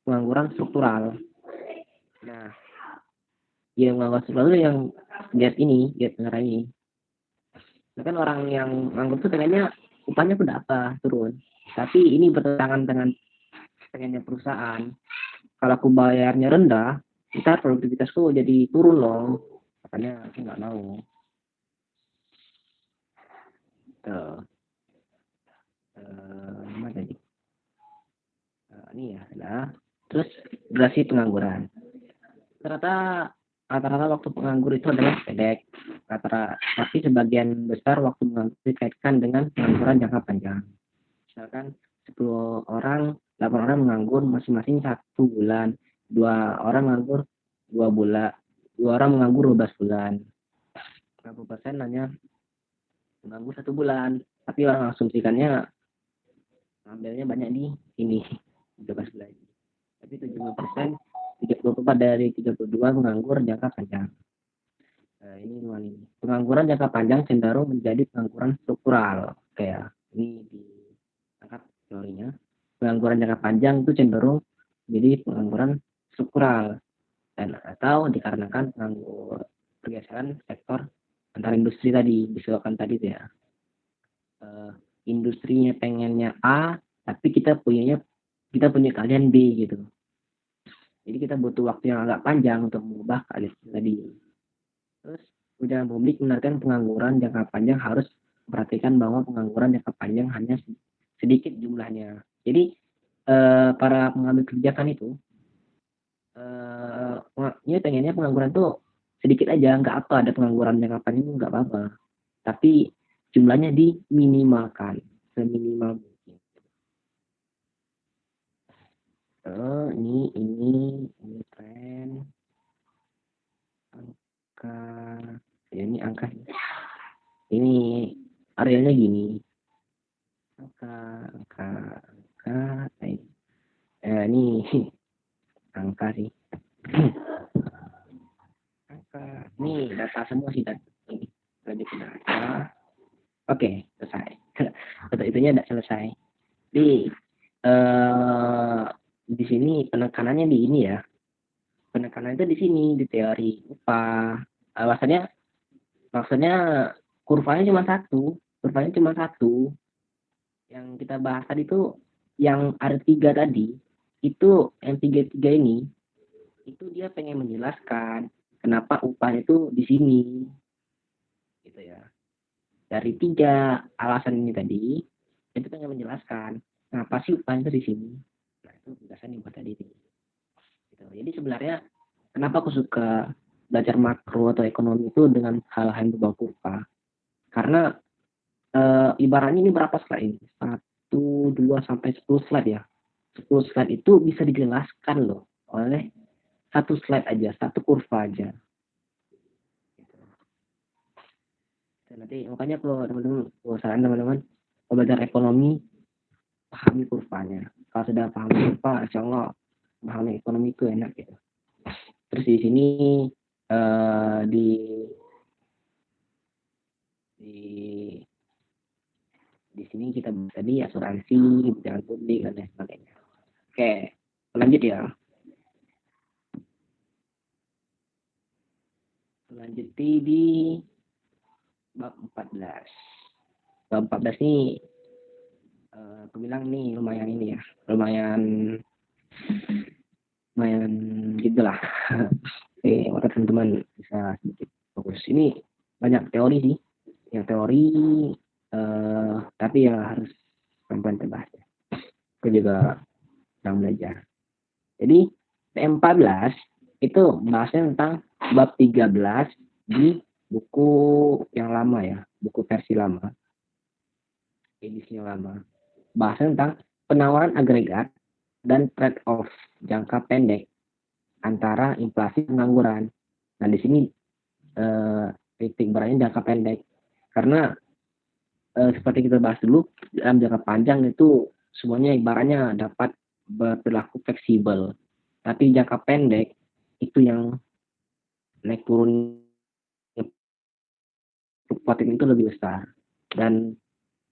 pengangguran struktural. Nah, yang pengangguran struktural itu yang lihat negara ini. Nah, kan orang yang nganggur tuh pengennya upahnya berapa turun, tapi ini bertentangan dengan pengennya perusahaan. Kalau aku bayarnya rendah, ntar produktivitasku jadi turun loh. Makanya aku nggak mau. Mana tadi? Ini ya, nah. Terus durasi pengangguran. Rata-rata waktu penganggur itu adalah pendek. Tapi sebagian besar waktu penganggur dikaitkan dengan pengangguran jangka panjang. Misalkan 10 orang, 8 orang menganggur masing-masing 1 bulan, 2 orang menganggur 2 bulan, 2 orang menganggur 12 bulan. 30% hanya menganggur 1 bulan, tapi orang asumsikannya ambilnya banyak di sini 12 bulan. Tapi 70%, 34 dari 32 menganggur jangka panjang. Ini pengangguran jangka panjang cenderung menjadi pengangguran struktural. Kayak ini diangkat teorinya. Pengangguran jangka panjang itu cenderung menjadi pengangguran struktural dan atau dikarenakan pergeseran sektor antara industri tadi disebutkan tadi ya. Industrinya pengennya A, tapi kita punya keahlian B gitu. Jadi kita butuh waktu yang agak panjang untuk mengubah keahlian tadi. Terus ujian publik menargetkan pengangguran jangka panjang harus perhatikan bahwa pengangguran jangka panjang hanya sedikit jumlahnya. Jadi para pengambil kebijakan itu Ini pengennya pengangguran tuh sedikit aja, nggak apa ada pengangguran jangka panjang nggak apa-apa. Tapi jumlahnya diminimalkan seminimal mungkin. Ini tren angka, ya ini angka, ini arealnya gini, angka angka angka, ini angka sih. Angka ini data semua sih, data ini lanjut ke data. Oke, selesai. Data itunya udah selesai. Eh, di sini penekanannya di ini ya. Penekanan itu di sini di teori upah. Alasannya maksudnya kurvanya cuma satu, kurvanya cuma satu. Yang kita bahas tadi itu yang ada tiga tadi, itu yang tiga-tiga ini, itu dia pengen menjelaskan kenapa upahnya itu di sini, gitu ya. Dari tiga alasan ini tadi, itu pengen menjelaskan kenapa sih upahnya itu di sini. Nah, itu penjelasan yang buat tadi. Gitu. Jadi sebenarnya kenapa aku suka belajar makro atau ekonomi itu dengan hal-hal yang berbau kurva? Karena ibaratnya ini berapa slide ini? 1, 2 sampai 10 slide ya. 10 slide itu bisa dijelaskan loh oleh satu slide aja, satu kurva aja. Nanti makanya kalau teman-teman belajar ekonomi, pahami kurvanya. Kalau sudah paham kurva, insya Allah pahami ekonomi itu enak gitu. Terus di sini di di di sini kita tadi asuransi, kebijakan publik dan lain sebagainya. Oke, lanjut ya. Lanjut di bab 14. Bab 14 ini aku bilang nih lumayan ini ya, lumayan gitulah. Maka teman-teman bisa sedikit fokus. Ini banyak teori sih, yang teori tapi ya harus pelan-pelan terbahas. Aku juga sedang belajar. Jadi P14 itu bahasnya tentang bab 13 di buku yang lama ya, buku versi lama, edisinya lama. Bahasnya tentang penawaran agregat dan trade-off jangka pendek antara inflasi dan pengangguran. Nah, di sini titik beratnya jangka pendek. Karena seperti kita bahas dulu, dalam jangka panjang itu semuanya ibaratnya dapat berperilaku fleksibel. Tapi jangka pendek itu yang naik turun fluktuatif itu lebih besar. Dan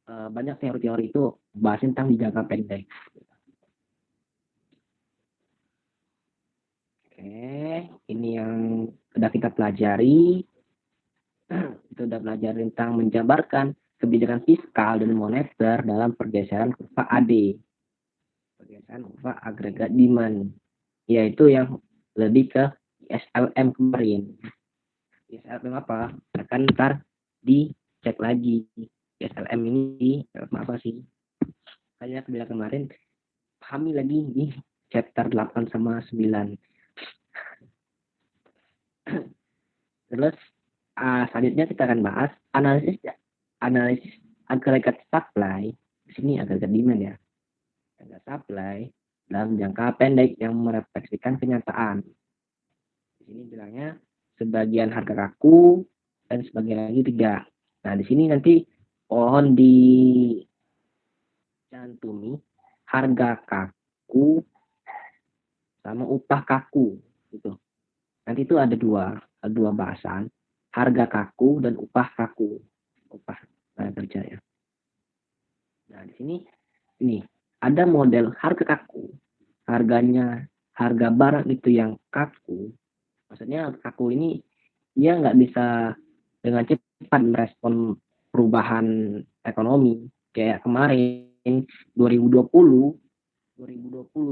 banyak teori-teori itu bahas tentang di jangka pendek. Oke, ini yang sudah kita pelajari. Itu sudah belajar tentang menjabarkan kebijakan fiskal dan moneter dalam pergeseran kurva AD. Pergeseran kurva agregat demand. Yaitu yang lebih ke SLM kemarin. SLM apa? Akan ntar dicek lagi. SLM ini apa sih? Kayak kebijakan kemarin, pahami lagi di chapter 8 sama 9. Terus selanjutnya kita akan bahas analisis agregat supply. Di sini agregat demand ya. Agregat supply dalam jangka pendek yang merefleksikan kenyataan. Di sini bilangnya sebagian harga kaku dan sebagian lagi tidak. Nah, di sini nanti pohon dicantumi harga kaku sama upah kaku gitu. Nanti itu ada dua bahasan, harga kaku dan upah kaku, upah kerja ya. Nah, di sini ini ada model harga kaku, harga barang itu yang kaku, maksudnya kaku ini dia nggak bisa dengan cepat merespon perubahan ekonomi kayak kemarin 2020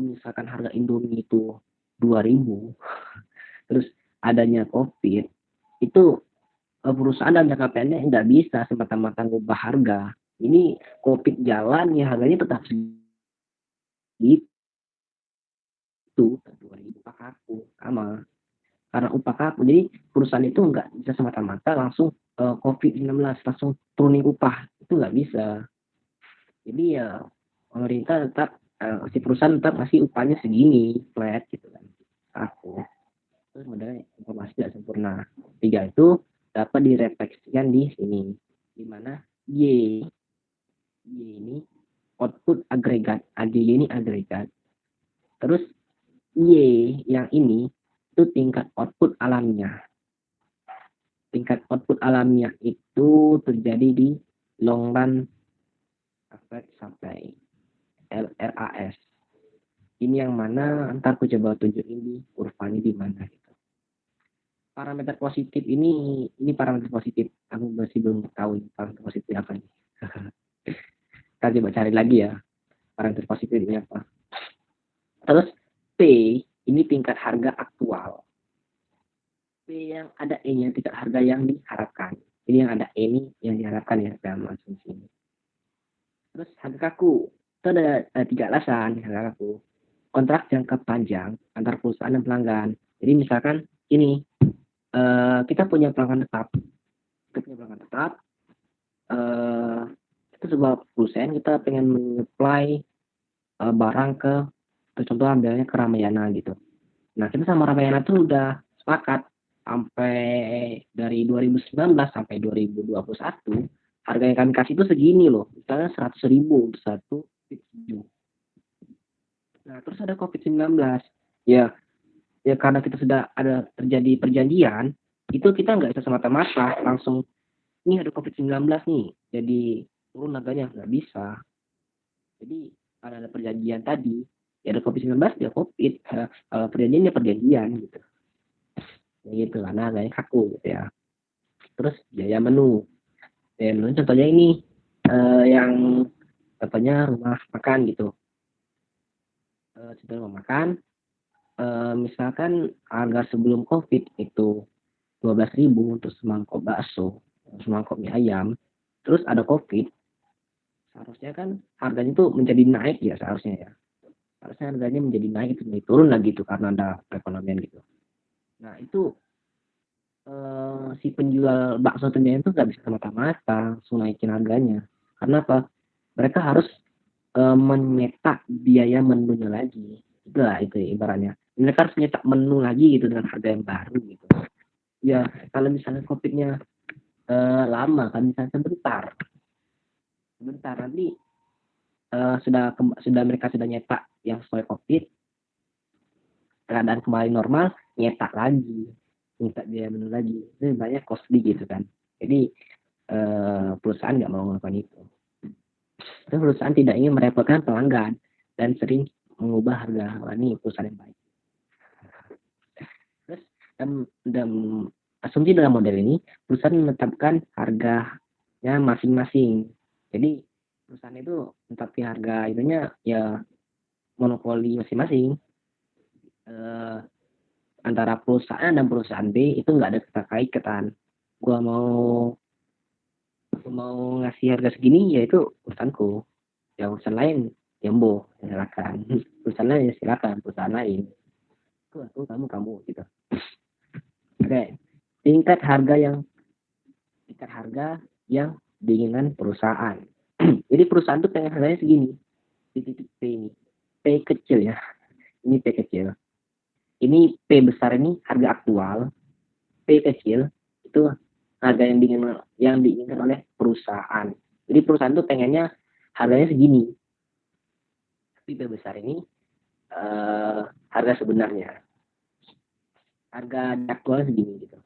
misalkan harga Indomie itu 2000, terus adanya COVID itu perusahaan dalam jangka pendek nggak bisa semata-mata ngubah harga. Ini COVID jalan ya harganya tetap segitu. itu 2.000 upah kaku sama. Karena upah kaku, jadi perusahaan itu nggak bisa semata-mata langsung COVID-19 langsung turunin upah, itu nggak bisa. Jadi ya pemerintah tetap si perusahaan tetap ngasih upahnya segini flat gitu kan. Aku terus modelnya informasi tidak sempurna. Tiga itu dapat direfleksikan di sini, di mana Y, Y ini output agregat, AGY ini agregat. Terus Y yang ini itu tingkat output alamiah. Tingkat output alamiah itu terjadi di long run average supply, LRAS. Ini yang mana ntar aku coba tunjukin di kurvanya di mana gitu. Parameter positif ini parameter positif. Aku masih belum tahu parameter positif apa nih. Kita coba cari lagi ya parameter positif ini apa. Terus P ini tingkat harga aktual. P yang ada E-nya tingkat harga yang diharapkan. Jadi yang ada E ini yang diharapkan ya dalam asumsi ini. Terus harga kaku. Itu ada 3 alasan harga kaku. Kontrak jangka panjang antar perusahaan dan pelanggan. Jadi misalkan ini kita punya pelanggan tetap. Itu sebuah perusahaan kita pengen menyuplai barang ke contoh ambilnya ke Ramayana gitu. Nah kita sama Ramayana tuh udah sepakat sampai dari 2019 sampai 2021 harga yang kami kasih itu segini loh, misalnya 100.000 untuk satu video. Nah terus ada COVID-19 ya, ya karena kita sudah ada terjadi perjanjian itu kita nggak bisa semata-mata langsung ini ada COVID-19 nih jadi turun harganya, nggak bisa. Jadi karena ada perjanjian tadi ya ada COVID-19 ya COVID, kalau perjanjian ya perjanjian gitu ya gitu karena harganya kaku gitu ya. Terus biaya menu contohnya ini yang contohnya rumah makan gitu. Contoh rumah makan misalkan harga sebelum COVID itu 12.000 untuk semangkok bakso, semangkok mie ayam, terus ada COVID, seharusnya kan harganya itu menjadi naik ya seharusnya ya. Harusnya harganya menjadi naik itu menjadi turun lagi tuh karena ada perekonomian gitu. Nah itu si penjual bakso tentunya itu nggak bisa semata-mata langsung naikin harganya. Karena apa? Mereka harus menyetak biaya menunya lagi. Itulah itu ibaratnya. Mereka harus nyetak menu lagi gitu dengan harga yang baru gitu. Ya kalau misalnya COVID-nya lama kan misalnya sebentar nanti sudah mereka sudah nyetak yang sesuai COVID, keadaan kembali normal, nyetak lagi, minta biaya menu lagi. Itu banyak costly gitu kan. Jadi perusahaan nggak mau melakukan itu. Terus perusahaan tidak ingin merepotkan pelanggan dan sering mengubah harga. Wah, ini perusahaan yang baik. Terus dalam asumsi dalam model ini perusahaan menetapkan harganya masing-masing. Jadi perusahaan itu menetapkan harga itunya ya monopoli masing-masing. Antara perusahaan dan perusahaan B itu nggak ada keterkaitan. Gua mau ngasih harga segini ya itu urusanku. Ya urusan lain ya mbo silakan. Urusan lain ya silakan perusahaan lain. Aku kamu gitu. Oke. Tingkat harga yang diinginkan perusahaan. Jadi perusahaan tuh pengen harganya segini. Di titik P ini. P kecil ya. Ini P kecil. Ini P besar ini harga aktual. P kecil itu harga yang diinginkan oleh perusahaan. Jadi perusahaan tuh pengennya harganya segini. Tapi P besar ini harga sebenarnya. Harga aktual segini gitu.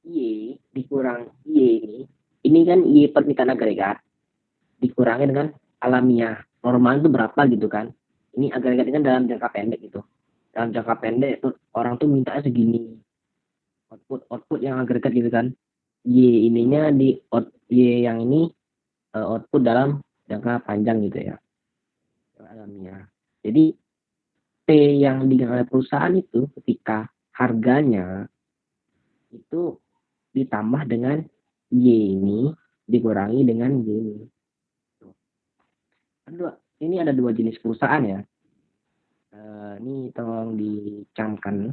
Y dikurang Y ini kan Y permintaan agregat dikurangi dengan alamiah. Normal itu berapa gitu kan. Ini agregat kan dalam jangka pendek gitu. Dalam jangka pendek itu orang tuh mintanya segini. Output yang agregat gitu kan. Y ininya Y yang ini output dalam jangka panjang gitu ya. Alamiah. Jadi P yang diganti oleh perusahaan itu ketika harganya itu ditambah dengan Y ini dikurangi dengan Y ini. Ini ada dua jenis perusahaan ya. Ini tolong dicamkan.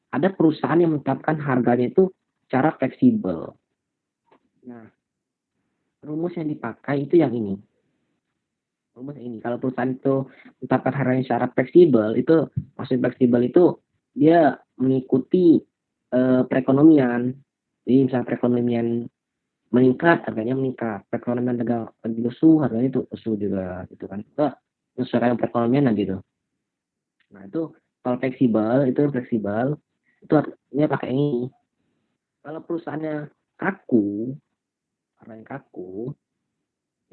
Ada perusahaan yang menetapkan harganya itu secara fleksibel. Nah, rumus yang dipakai itu yang ini. Rumus ini. Kalau perusahaan itu menetapkan harganya secara fleksibel, itu maksud fleksibel itu dia mengikuti perekonomian. Jadi misalnya perekonomian meningkat, harganya meningkat. Perekonomian negara lagi lesu, harganya itu lesu juga, gitu kan. Itu sesuai perekonomian lah gitu. Nah itu kalau fleksibel, itu artinya pakai ini. Kalau perusahaannya kaku, harganya kaku,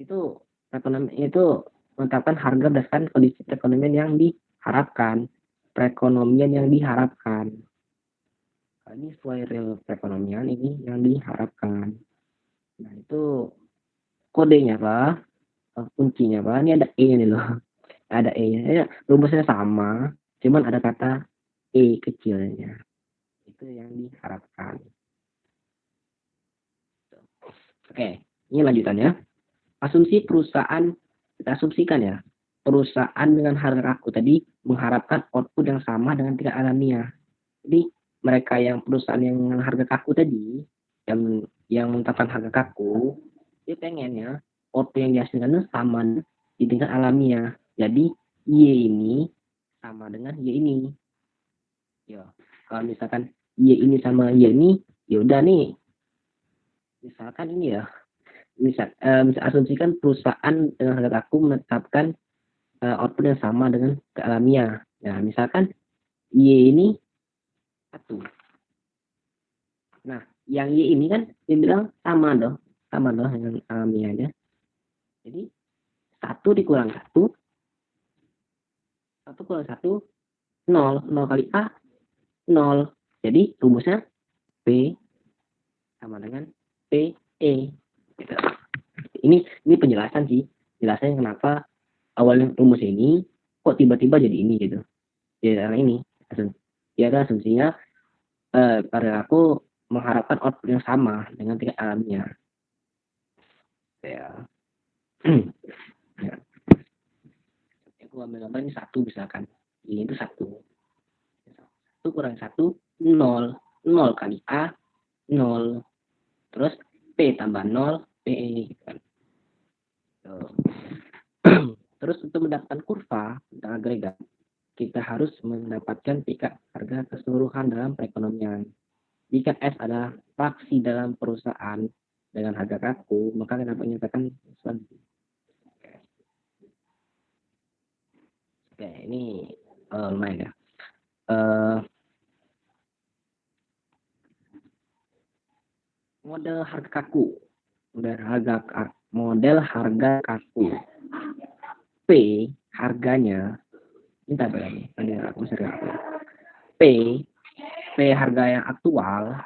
itu ekonomi itu menetapkan harga berdasarkan kondisi perekonomian yang diharapkan. Perekonomian yang diharapkan. Nah, ini sesuai real perekonomian ini yang diharapkan. Nah itu kodenya Pak, kuncinya Pak. Ini ada E nih loh. Ada E-nya. Ya, rumusnya sama, cuman ada kata E kecilnya. Itu yang diharapkan. Oke, ini lanjutannya. Asumsi perusahaan, kita asumsikan ya, perusahaan dengan harga kaku tadi mengharapkan output yang sama dengan tingkat alamiah. Jadi mereka yang perusahaan yang harga kaku tadi, yang menetapkan harga kaku, dia pengennya output yang dihasilkan sama di tingkat alamiah. Jadi Y ini sama dengan Y ini. Ya, kalau misalkan Y ini sama Y ini, ya udah nih. Misalkan ini ya, misal asumsikan perusahaan dengan harga kaku menetapkan output yang sama dengan alamiah. Nah, misalkan Y ini satu. Nah, yang Y ini kan dibilang sama dong dengan alamiahnya. Jadi satu dikurang satu, satu kurang satu, nol, nol kali A, nol. Jadi rumusnya P sama dengan PE. Gitu. Ini penjelasan sih, penjelasannya kenapa awalnya rumus ini kok tiba-tiba jadi ini gitu. Ya karena ini, ya ada asumsinya pada aku mengharapkan output yang sama dengan tingkat alamiah. Ya. Ya. Aku ambil gambar ini satu misalkan. Ini itu satu. Satu kurang satu, nol. Nol kali A, nol. Terus P tambah nol, PE. Gitu kan. Terus untuk mendapatkan kurva tentang agregat, kita harus mendapatkan tingkat harga keseluruhan dalam perekonomian. Jika S adalah fraksi dalam perusahaan dengan harga kaku, maka dapat menyatakan Oke, ini lumayan ya. Model harga kaku. Model harga kaku. P harganya, ini tak berani. Ini aku P harga yang aktual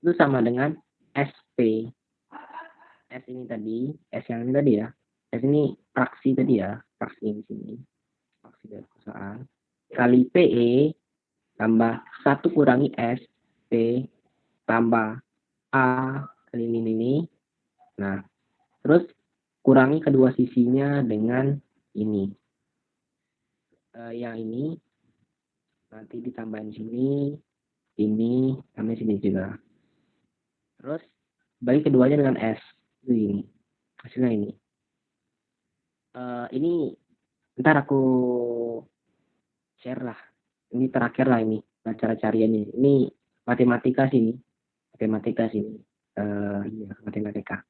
itu sama dengan SP. S ini tadi, S yang ini tadi ya. S ini fraksi tadi ya, fraksi di sini. Fraksi dari perusahaan. Kali PE tambah 1 kurangi S, P tambah A kali ini. Nah, terus kurangi kedua sisinya dengan ini. Yang ini nanti ditambahin ini sampai sini juga. Terus bagi keduanya dengan S. Ini hasilnya ini. Ini ntar aku share lah. Ini terakhir lah ini cara cariannya. Ini matematika sini. Matematika sini. Iya, matematika.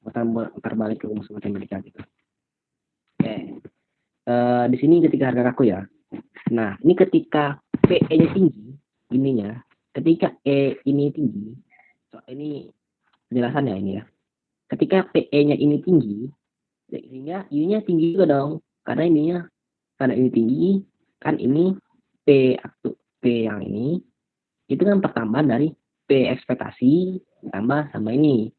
Mutar balik ke rumus matematika gitu. Oke. Di sini ketika harga kaku ya. Nah, ini ketika PE-nya tinggi, ininya, ketika E ini tinggi, so ini penjelasannya ini ya. Ketika PE-nya ini tinggi, sehingga U-nya tinggi juga dong. Karena ini tinggi, kan ini P yang ini, itu kan pertambahan dari P ekspektasi ditambah sama ini.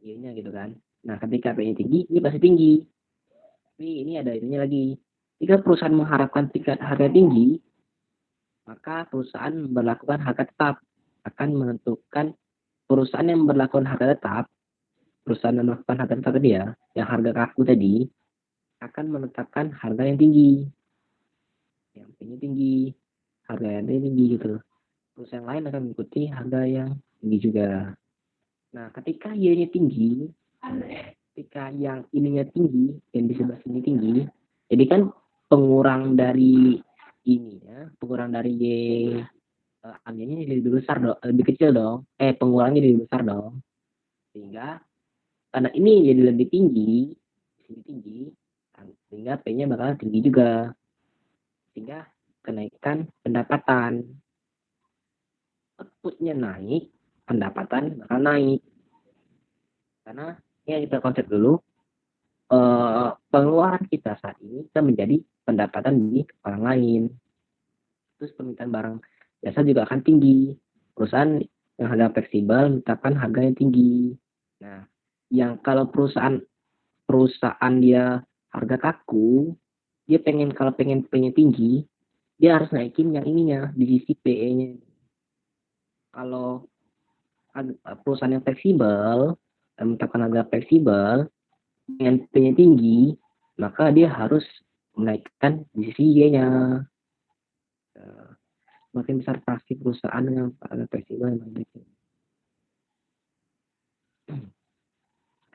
U-nya gitu kan. Nah, ketika P-nya tinggi, ini pasti tinggi. Tapi ini ada itunya lagi. Jika perusahaan mengharapkan tingkat harga tinggi, maka perusahaan memperlakukan harga tetap. Akan menentukan perusahaan yang memperlakukan harga tetap perusahaan yang melakukan harga tetap tadi ya, yang harga kaku tadi akan menetapkan harga yang tinggi, yang P-nya tinggi, harga yang tinggi gitu. Perusahaan lain akan mengikuti harga yang tinggi juga. Nah, ketika Y-nya tinggi, ketika yang ininya tinggi, yang di sebelah sini tinggi, jadi kan pengurang dari ini ya, pengurang dari Y angganya lebih besar dong, lebih kecil dong. Pengurangnya lebih besar dong. Sehingga karena ini jadi lebih tinggi, sini tinggi, sehingga P-nya bakal tinggi juga. Sehingga kenaikan pendapatan. Outputnya naik, pendapatan bakal naik. Karena ya kita konsep dulu, pengeluaran kita saat ini bisa menjadi pendapatan di orang lain. Terus permintaan barang jasa juga akan tinggi. Perusahaan yang harga fleksibel menetapkan harga yang tinggi. Nah, yang kalau perusahaan dia harga kaku, dia kalau pengen P-nya tinggi, dia harus naikin yang ininya di sisi PE-nya. Kalau perusahaan yang fleksibel, menetapkan harga fleksibel, dengan P-nya tinggi, maka dia harus menaikkan di sisi Y-nya. Makin besar pasti perusahaan yang harga fleksibel yang baik.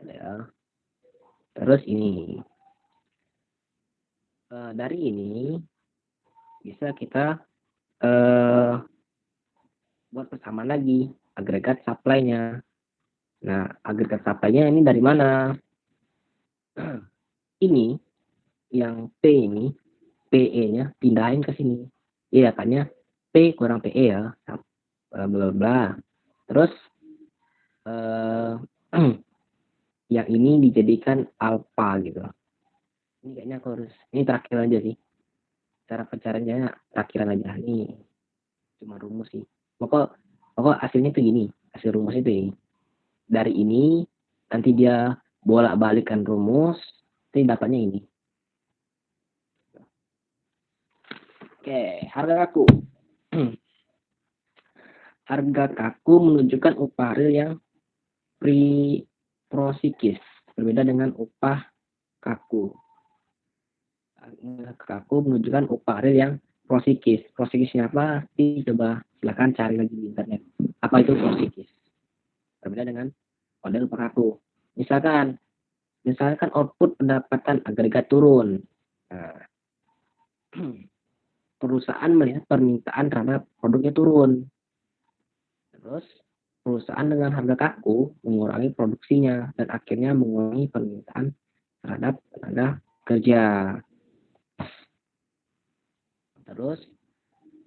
Ya. Terus ini, dari ini bisa kita buat persamaan lagi agregat supply-nya. Nah, agregat supply-nya ini dari mana? Ini yang P ini, PE-nya pindahin ke sini. Iya, katanya P kurang PE ya. Bla bla bla. Terus yang ini dijadikan alpha gitu. Ini kayaknya aku harus, ini terakhir aja sih. Cara pencariannya terakhiran aja. Ini cuma rumus sih. Pokok hasilnya tuh gini. Hasil rumus itu ini. Dari ini nanti dia bolak-balikkan rumus, nanti dapatnya ini. Oke, harga kaku. Harga kaku menunjukkan upah real yang prosikis, berbeda dengan upah kaku. Kaku menunjukkan upah real yang prosikis. Prosikisnya apa? Coba silahkan cari lagi di internet. Apa itu prosikis? Berbeda dengan model upah kaku. Misalkan output pendapatan agregat turun. Nah, perusahaan melihat permintaan terhadap produknya turun. Terus perusahaan dengan harga kaku mengurangi produksinya dan akhirnya mengurangi permintaan terhadap tenaga kerja. Terus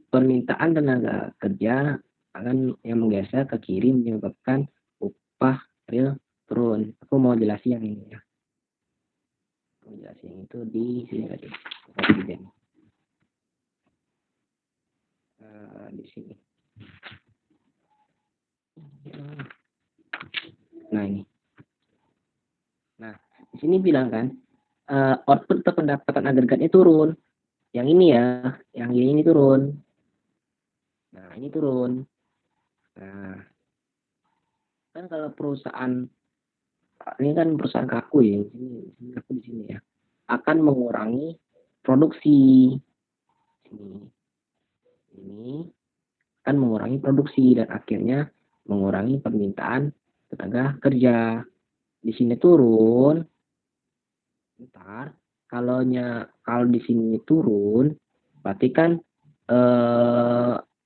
permintaan tenaga kerja akan yang menggeser ke kiri menyebabkan upah real turun. Aku mau jelasin yang ini ya. Mau jelasin itu di sini tadi. Di sini. Nah ini. Nah di sini bilang kan output atau pendapatan agregatnya turun. Yang ini ya, yang ini turun. Nah ini turun. Nah kan kalau perusahaan ini kan perusahaan kaku ya, ini kaku di sini ya, akan mengurangi produksi. Ini akan mengurangi produksi dan akhirnya mengurangi permintaan tenaga kerja. Di sini turun, ntar kalau di sini turun, berarti kan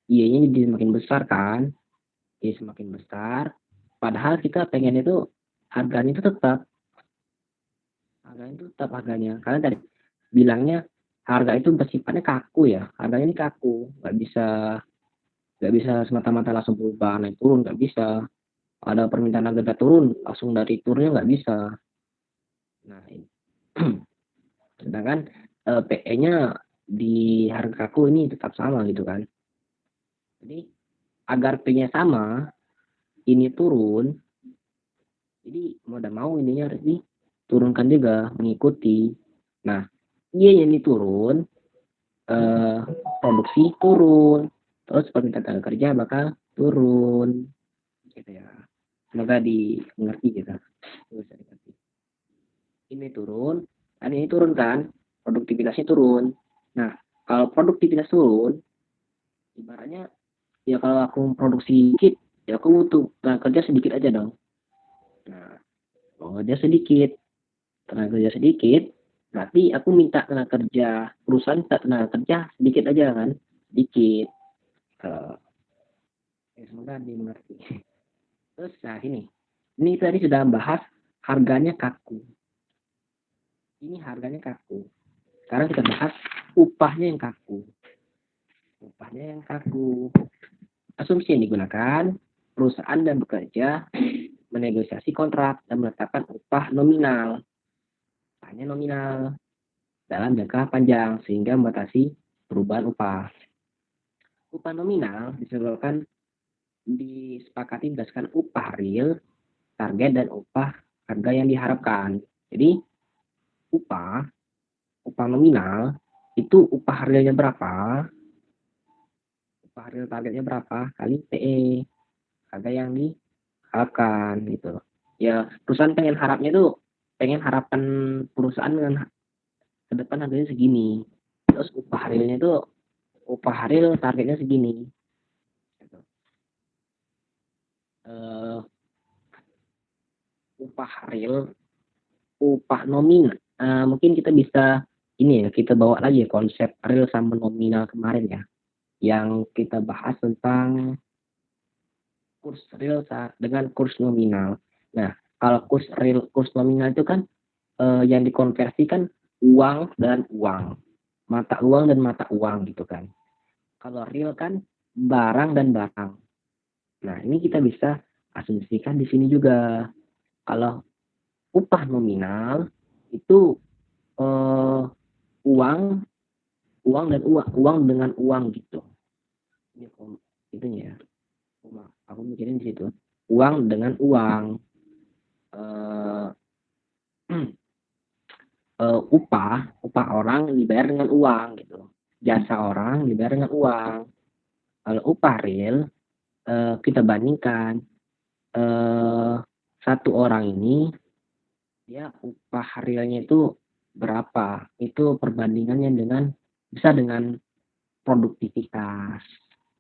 Y-nya jadi semakin besar kan, Y semakin besar. Padahal kita pengen itu harganya itu tetap, harganya. Karena tadi bilangnya harga itu bersifatnya kaku ya, harganya ini kaku, nggak bisa semata-mata langsung berubah naik turun, nggak bisa. Ada permintaan harga turun langsung dari turunnya nggak bisa. Nah ini. Sedangkan PE-nya di harga kaku ini tetap sama gitu kan. Jadi agar P-nya sama, ini turun, jadi mau dan mau ininya harus diturunkan juga mengikuti. Nah Y-nya ini turun, produksi turun, terus permintaan tenaga kerja bakal turun gitu ya. Semoga dimengerti gitu. Bisa dimengerti. Ini turun, dan ini turun kan, produktivitasnya turun. Nah, kalau produktivitas turun, ibaratnya ya kalau aku produksi dikit, ya aku butuh tenaga kerja sedikit aja dong. Nah, kalau kerja sedikit, tenaga kerja sedikit, berarti aku minta tenaga kerja, perusahaan minta tenaga kerja sedikit aja kan, sedikit. Kalau semoga dimengerti. Terus nah ini tadi sudah bahas harganya kaku. Ini harganya kaku. Sekarang kita bahas upahnya yang kaku. Upahnya yang kaku. Asumsi yang digunakan, perusahaan dan bekerja menegosiasi kontrak dan menetapkan upah nominal. Upahnya nominal dalam jangka panjang sehingga membatasi perubahan upah. Upah nominal disepakati berdasarkan upah real, target, dan upah harga yang diharapkan. Jadi upah upah nominal itu upah realnya berapa, upah real targetnya berapa kali PE, harga yang diharapkan gitu. Ya perusahaan pengen harapan perusahaan dengan ke depan harganya segini. Terus upah real targetnya segini. Gitu. Uh, upah real, upah nominal. Mungkin kita bisa ini ya, kita bawa lagi ya konsep real sama nominal kemarin ya, yang kita bahas tentang kurs real dengan kurs nominal. Nah, kalau kurs nominal itu kan yang dikonversikan uang dan uang, mata uang dan mata uang gitu kan. Kalau real kan barang dan barang. Nah, ini kita bisa asumsikan di sini juga. Kalau upah nominal itu eh, uang, uang dan uang dengan uang gitu. Ini itunya ya. Aku mikirin di situ. Uang dengan uang. Eh, upah orang dibayar dengan uang gitu. Jasa orang dibayar dengan uang. Kalau upah real kita bandingkan eh, satu orang ini dia upah realnya itu berapa? Itu perbandingannya dengan produktivitas.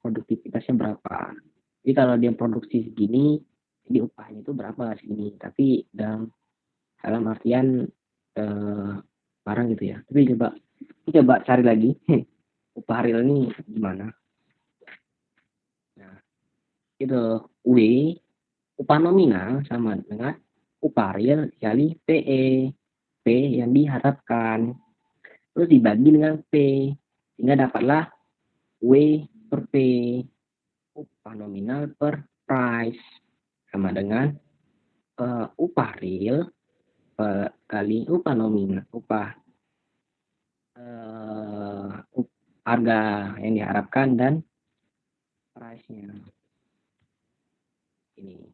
Produktivitasnya berapa? Jadi kalau dia produksi segini, jadi upahnya itu berapa segini. Tapi dalam artian eh, barang gitu ya. Tapi coba cari lagi upah real ini gimana. Nah, itu W upah nominal sama dengan upah real kali PE. P yang diharapkan. Terus dibagi dengan P. Sehingga dapatlah W per P. Upah nominal per price. Sama dengan upah real kali upah nominal. Uh, harga yang diharapkan dan price-nya. Ini.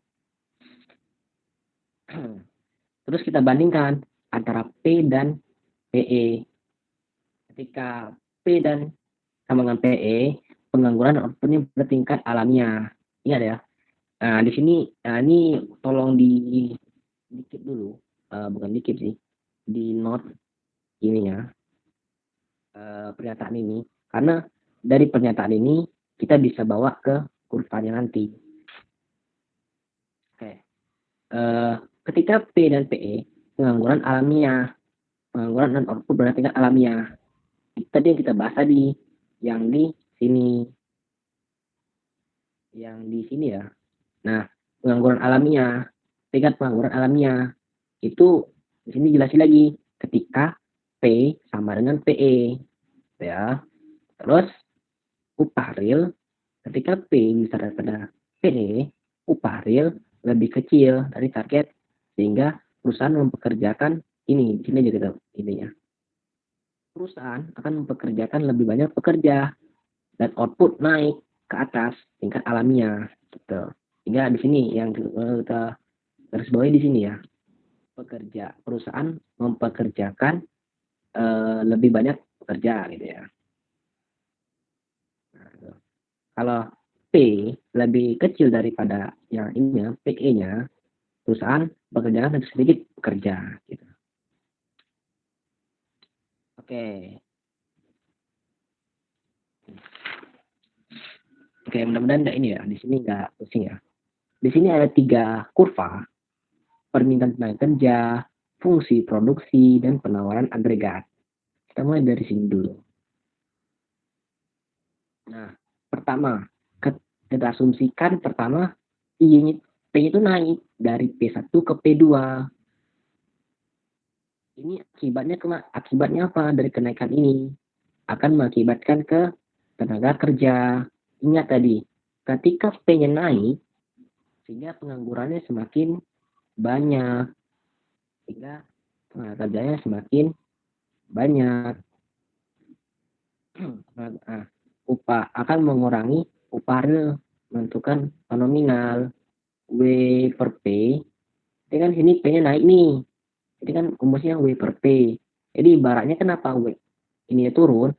Terus kita bandingkan antara P dan PE. Ketika P dan sama dengan PE, pengangguran outputnya bertingkat alamiah. Ingat ya. Nah, di sini, ini tolong dikit dulu, bukan dikit sih, di note ini ya, pernyataan ini. Karena dari pernyataan ini kita bisa bawa ke kurvanya nanti. Oke. Ketika P dan PE, pengangguran alamiah, pengangguran dan output bertingkat alamiah. Tadi yang kita bahas tadi, yang di sini, ya. Nah, pengangguran alamiah, tingkat pengangguran alamiah itu di sini jelasin lagi ketika P sama dengan PE, ya. Terus upah real ketika P besar daripada PE, upah real lebih kecil dari target sehingga perusahaan mempekerjakan ini, di sini aja kita ininya. Perusahaan akan mempekerjakan lebih banyak pekerja dan output naik ke atas tingkat alamiah gitu. Hingga di sini yang kita garis bawahi di sini ya. Perusahaan mempekerjakan lebih banyak pekerja gitu ya. Nah, kalau lebih kecil daripada yang ininya, PE-nya, perusahaan bekerja lebih sedikit bekerja gitu. Oke. Oke, mudah-mudahan enggak ini ya, di sini enggak pusing ya. Di sini ada 3 kurva, permintaan tenaga kerja, fungsi produksi, dan penawaran agregat. Kita mulai dari sini dulu. Nah, pertama, kita asumsikan pertama I-nya P itu naik dari P1 ke P2. Ini akibatnya apa dari kenaikan ini? Akan mengakibatkan ke tenaga kerja. Ingat tadi, ketika P-nya naik, sehingga penganggurannya semakin banyak, sehingga tenaga kerjanya semakin banyak. Nah, upah akan mengurangi upah real, menentukan nominal W per P. Ini kan sini P-nya naik nih. Jadi kan rumusnya W per P. Jadi ibaratnya kenapa W ini turun,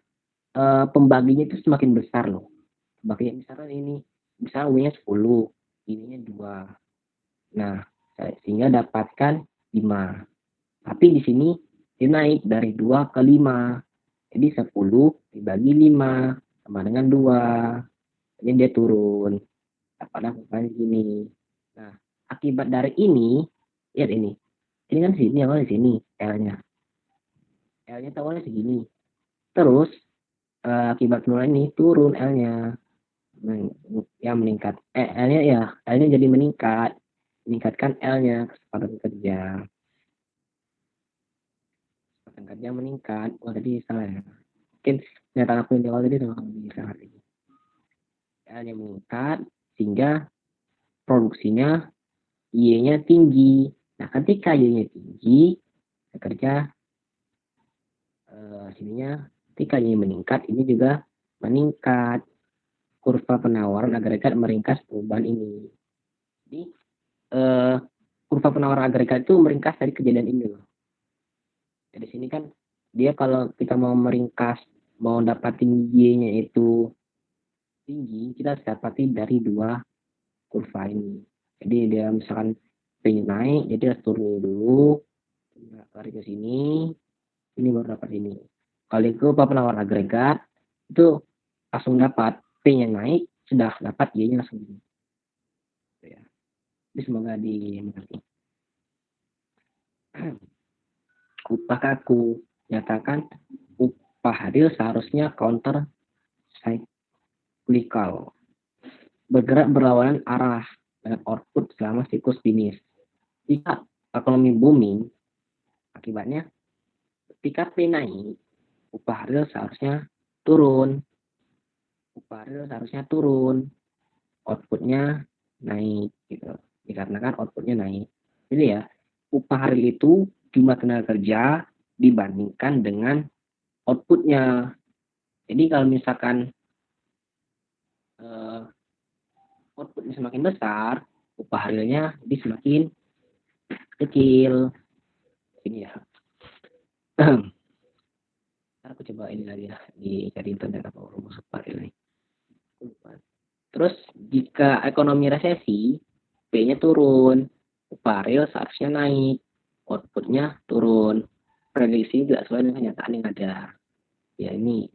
pembaginya itu semakin besar loh. Pembaginya misalkan ini, misalnya W-nya 10, ininya 2. Nah, sehingga dapatkan 5. Tapi di sini dia naik dari 2 ke 5. Jadi 10 dibagi 5 sama dengan 2. Jadi dia turun. Pada angkanya gini. Nah, akibat dari ini, lihat ini. Ini kan sini awalnya sini L-nya. L-nya awalnya segini. Terus akibat penurunan ini turun L-nya. Yang meningkat. L-nya ya, L-nya jadi meningkat. Meningkatkan L-nya, kecepatan kerja. Kecepatan kerja meningkat. Oh, tadi salah ya. Mungkin pernyataan aku yang di awal tadi salah. L-nya meningkat sehingga produksinya Y-nya tinggi. Nah, ketika Y-nya tinggi, kerja sininya ketika Y meningkat, ini juga meningkat. Kurva penawaran agregat meringkas perubahan ini. Jadi, kurva penawaran agregat itu meringkas dari kejadian ini loh. Jadi sini kan dia kalau kita mau meringkas, mau dapatin Y-nya itu tinggi, kita harus dapati dari 2 kurva ini. Jadi dia misalkan pengen naik, jadi harus turun dulu, lari ke sini, ini baru dapat ini. Kalau itu penawar agregat, itu langsung dapat P-nya naik, sudah dapat Y-nya langsung ini. Ya. Jadi semoga dimengerti. Upah kaku, nyatakan upah real seharusnya counter cyclical, bergerak berlawanan arah dengan output selama siklus bisnis. Jika ekonomi booming, akibatnya ketika P naik, upah real seharusnya turun. Upah real seharusnya turun. Outputnya naik gitu. Dikarenakan outputnya naik. Jadi ya, upah real itu jumlah tenaga kerja dibandingkan dengan outputnya. Jadi kalau misalkan outputnya semakin besar, upah realnya jadi semakin kecil. Ini ya. Aku coba ini lagi ya, cari internet apa rumus upah real ini. Terus jika ekonomi resesi, P-nya turun, upah real seharusnya naik, outputnya turun. Prediksi tidak sesuai dengan kenyataan yang ada. Ya ini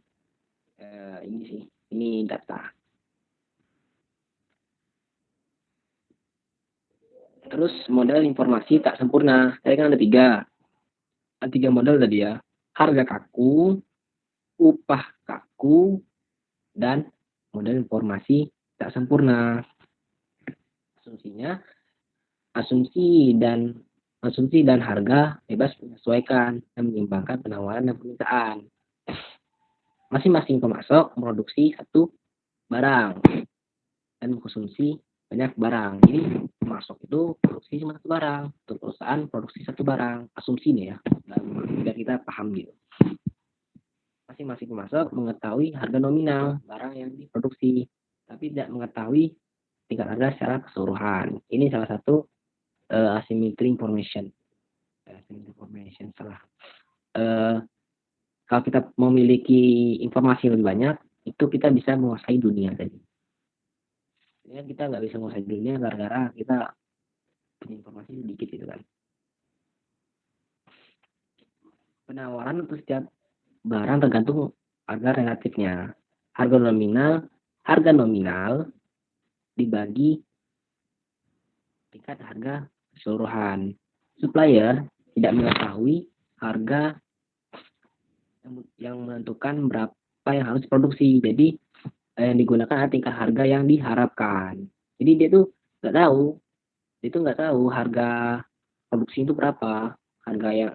sih, ini data. Terus model informasi tak sempurna. Tadi kan ada 3. Ada 3 model tadi ya. Harga kaku, upah kaku, dan model informasi tak sempurna. Asumsinya, asumsi dan harga bebas menyesuaikan dan menyimbangkan penawaran dan permintaan. Masing-masing pemasok memproduksi satu barang dan mengkonsumsi banyak barang. Jadi pemasok itu produksi cuma satu barang, untuk perusahaan produksi satu barang. Asumsi nih ya, biar kita paham gitu. Masing-masing pemasok mengetahui harga nominal barang yang diproduksi, tapi tidak mengetahui tingkat harga secara keseluruhan. Ini salah satu asymmetry information. Salah. Kalau kita memiliki informasi lebih banyak, itu kita bisa menguasai dunia tadi. Ya kita nggak bisa menguasai dunia gara-gara kita punya informasi sedikit gitu kan. Penawaran untuk setiap barang tergantung harga relatifnya. Harga nominal dibagi tingkat harga keseluruhan. Supplier tidak mengetahui harga yang menentukan berapa yang harus diproduksi. Jadi yang digunakan adalah tingkat harga yang diharapkan. Jadi dia tuh nggak tahu harga produksi itu berapa, harga yang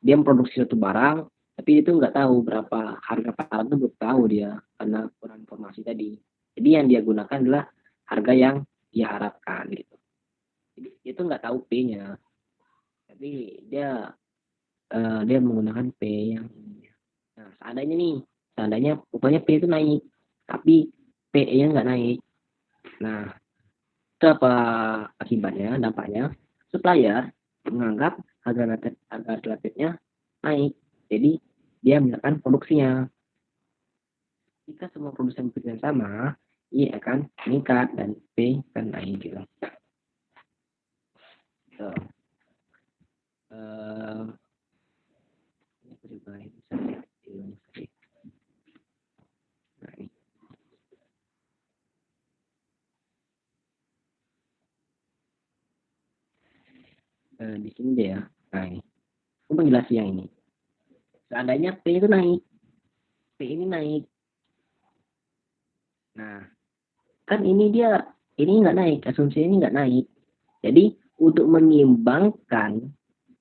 dia memproduksi satu barang, tapi itu nggak tahu berapa harga pasaran itu, belum tahu dia karena kurang informasi tadi. Jadi yang dia gunakan adalah harga yang dia harapkan gitu. Jadi itu nggak tahu P-nya, tapi dia menggunakan P yang ini. Nah, seandainya pokoknya P itu naik, tapi PE-nya nggak naik. Nah, itu apa akibatnya, dampaknya? Supplier menganggap harga relatifnya naik. Jadi, dia menekan produksinya. Jika semua produsen bekerja sama, I akan meningkat dan P akan naik gitu. So, ini juga bisa diillustrate. Nah, ini. Di sini deh ya. Nah, ini. Aku menjelaskan yang ini. Seandainya P itu naik, P ini naik. Nah, kan ini nggak naik, asumsi ini nggak naik. Jadi untuk menyeimbangkan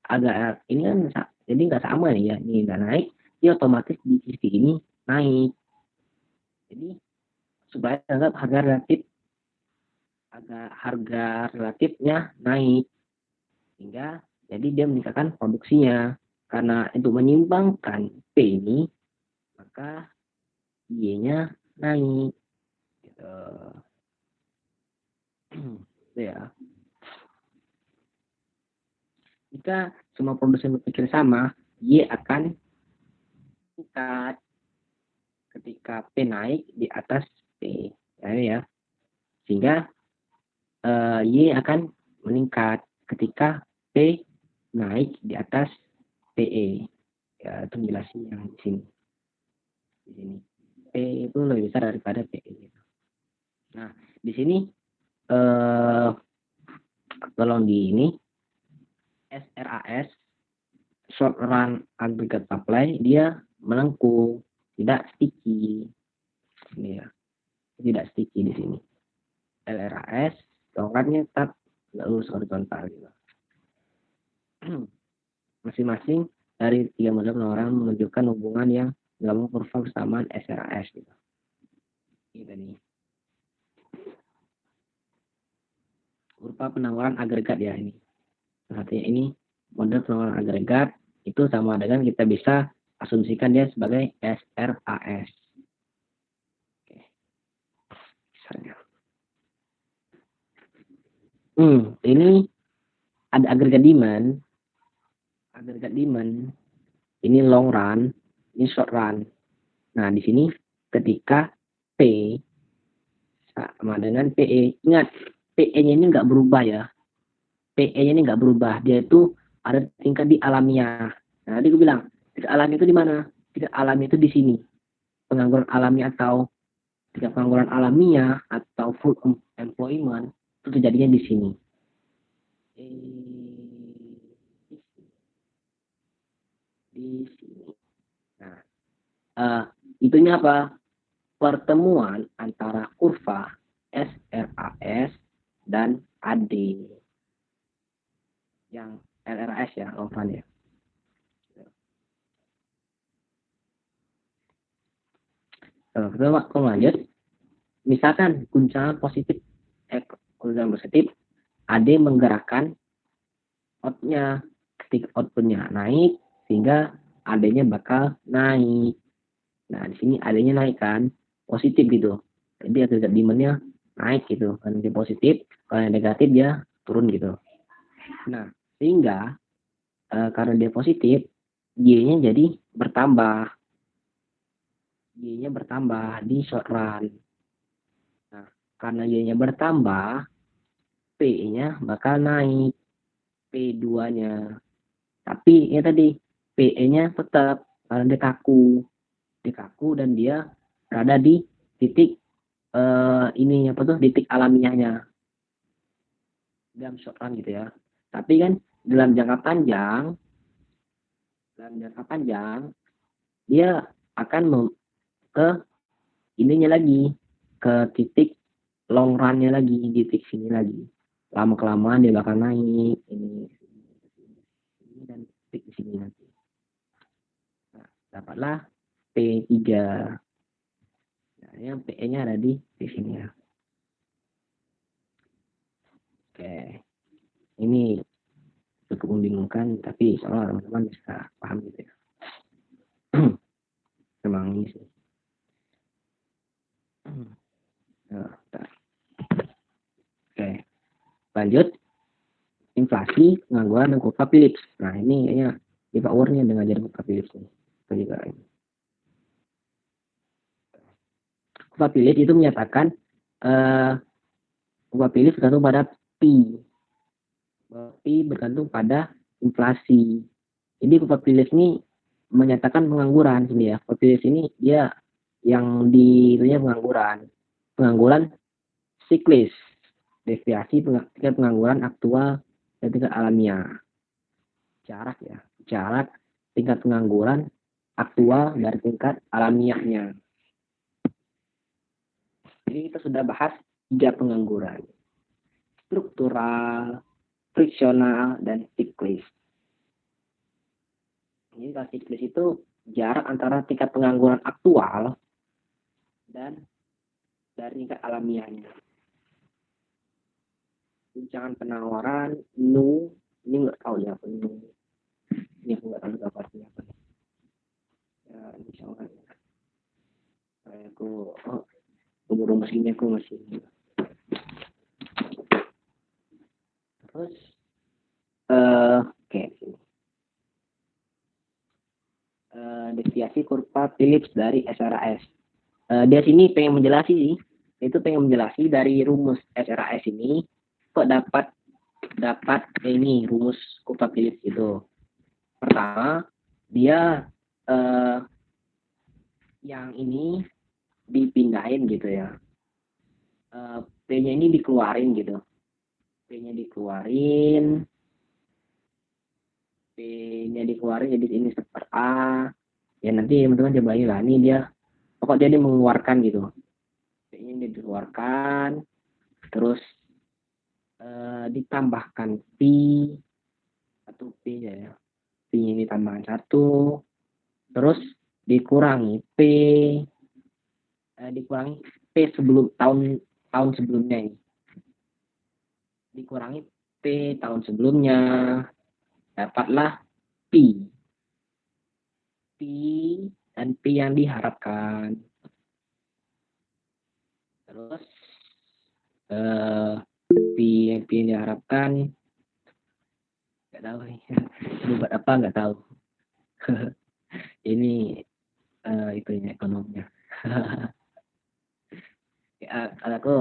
agak ini kan jadi nggak sama nih ya, ini nggak naik, dia otomatis di sisi ini naik. Jadi supaya anggap harga relatifnya naik, sehingga jadi dia meningkatkan produksinya. Karena untuk menyimbangkan P ini, maka Y-nya naik. Gitu. Itu ya. Jika semua produsen berpikir sama, Y akan meningkat ketika P naik di atas P. Ya. Sehingga Y akan meningkat ketika P naik di atas PE. Ya, itu menjelaskan yang di sini. Di sini. P itu lebih besar daripada PE. Nah, di sini tolong di ini SRAS, short run aggregate supply, dia melengkung, tidak sticky. Ini ya, tidak sticky di sini. LRAS, tongkatnya tetap lurus horizontal gitu. Masing-masing dari tiga model penawaran menunjukkan hubungan yang dalam kurva kesamaan SRAS gitu. Ini tadi. Kurva penawaran agregat ya ini. Artinya ini model penawaran agregat itu sama dengan kita bisa asumsikan dia sebagai SRAS. Oke. Misalnya. Ini ada agregat demand. Agregat demand ini long run, ini short run. Nah, di sini ketika P sama dengan PE, ingat PE-nya ini nggak berubah ya. PE-nya ini nggak berubah, dia itu ada tingkat di alamiah. Nah, tadi gue bilang, tingkat alami itu di mana? Tingkat alami itu di sini. Pengangguran alami atau tingkat pengangguran alamiah atau full employment itu terjadinya di sini. Di sini. Nah, itunya apa? Pertemuan antara kurva SRAS dan AD. Yang LRAS ya, long run ya. Kita lanjut. Misalkan guncangan positif, AD menggerakkan outnya, ketika outputnya naik, sehingga AD-nya bakal naik. Nah, di sini AD-nya naik kan, positif gitu. Jadi agregat demand-nya naik gitu, kan dia positif, kalau yang negatif dia turun gitu. Nah, sehingga karena dia positif, Y-nya jadi bertambah. Y-nya bertambah di short run. Nah, Karena Y-nya bertambah, P-nya bakal naik, P2-nya. Tapi ya tadi, PE-nya tetap, karena dia kaku dan dia berada di titik ini apa tuh, titik alamiahnya dalam short run gitu ya. Tapi kan dalam jangka panjang, dalam jangka panjang dia akan ke ininya lagi, ke titik long run-nya lagi, di titik sini lagi. Lama kelamaan dia bakal naik ini dan titik di sini nanti. Nah, dapatlah P3. Nah, yang PE-nya ada di sini ya. Oke, ini cukup membingungkan, tapi soalnya teman-teman bisa paham gitu ya. Memang ini sih. Nah, oke, lanjut. Inflasi, pengangguran, dan kurva Phillips. Nah, ini kayaknya di Pak Ur nih ada ngajarin kurva Phillips nih. Itu juga ini. Kurva Phillips itu menyatakan kurva Phillips bergantung pada P. P bergantung pada inflasi. Jadi kurva Phillips ini menyatakan pengangguran sini ya. Kurva Phillips ini dia yang di itunya pengangguran. Pengangguran siklis. Deviasi tingkat pengangguran aktual dan tingkat alamiah. Jarak ya. Jarak tingkat pengangguran aktual dari tingkat alamiahnya. Jadi kita sudah bahas 3 pengangguran. Struktural, friksional, dan siklis. Jadi kalau siklis itu jarak antara tingkat pengangguran aktual dan dari tingkat alamiahnya. Guncangan penawaran, nu, ini nggak tahu ya apa nu. Ini aku nggak tahu juga artinya apa. Ya, misalnya aku umur segini aku masih. Terus oke. Deviasi kurva Phillips dari SRAS. Dia sini pengen menjelaskan itu pengen menjelaskan dari rumus SRAS ini kok dapat ini rumus kurva Phillips itu. Pertama, dia yang ini dipindahin gitu ya. P-nya ini dikeluarin gitu. P-nya dikeluarin jadi ini seper A. Ya nanti teman-teman coba lah. Ini dia pokok dia mengeluarkan gitu. P-nya dikeluarkan terus ditambahkan P atau P ya. P-nya ditambahkan 1 terus dikurangi P sebelum tahun sebelumnya ini. Dikurangi P tahun sebelumnya, dapatlah P dan P yang diharapkan. Terus P yang diharapkan nggak tahu nih. Buat apa nggak tahu. Ini itu ya ekonominya. Ya, kalau aku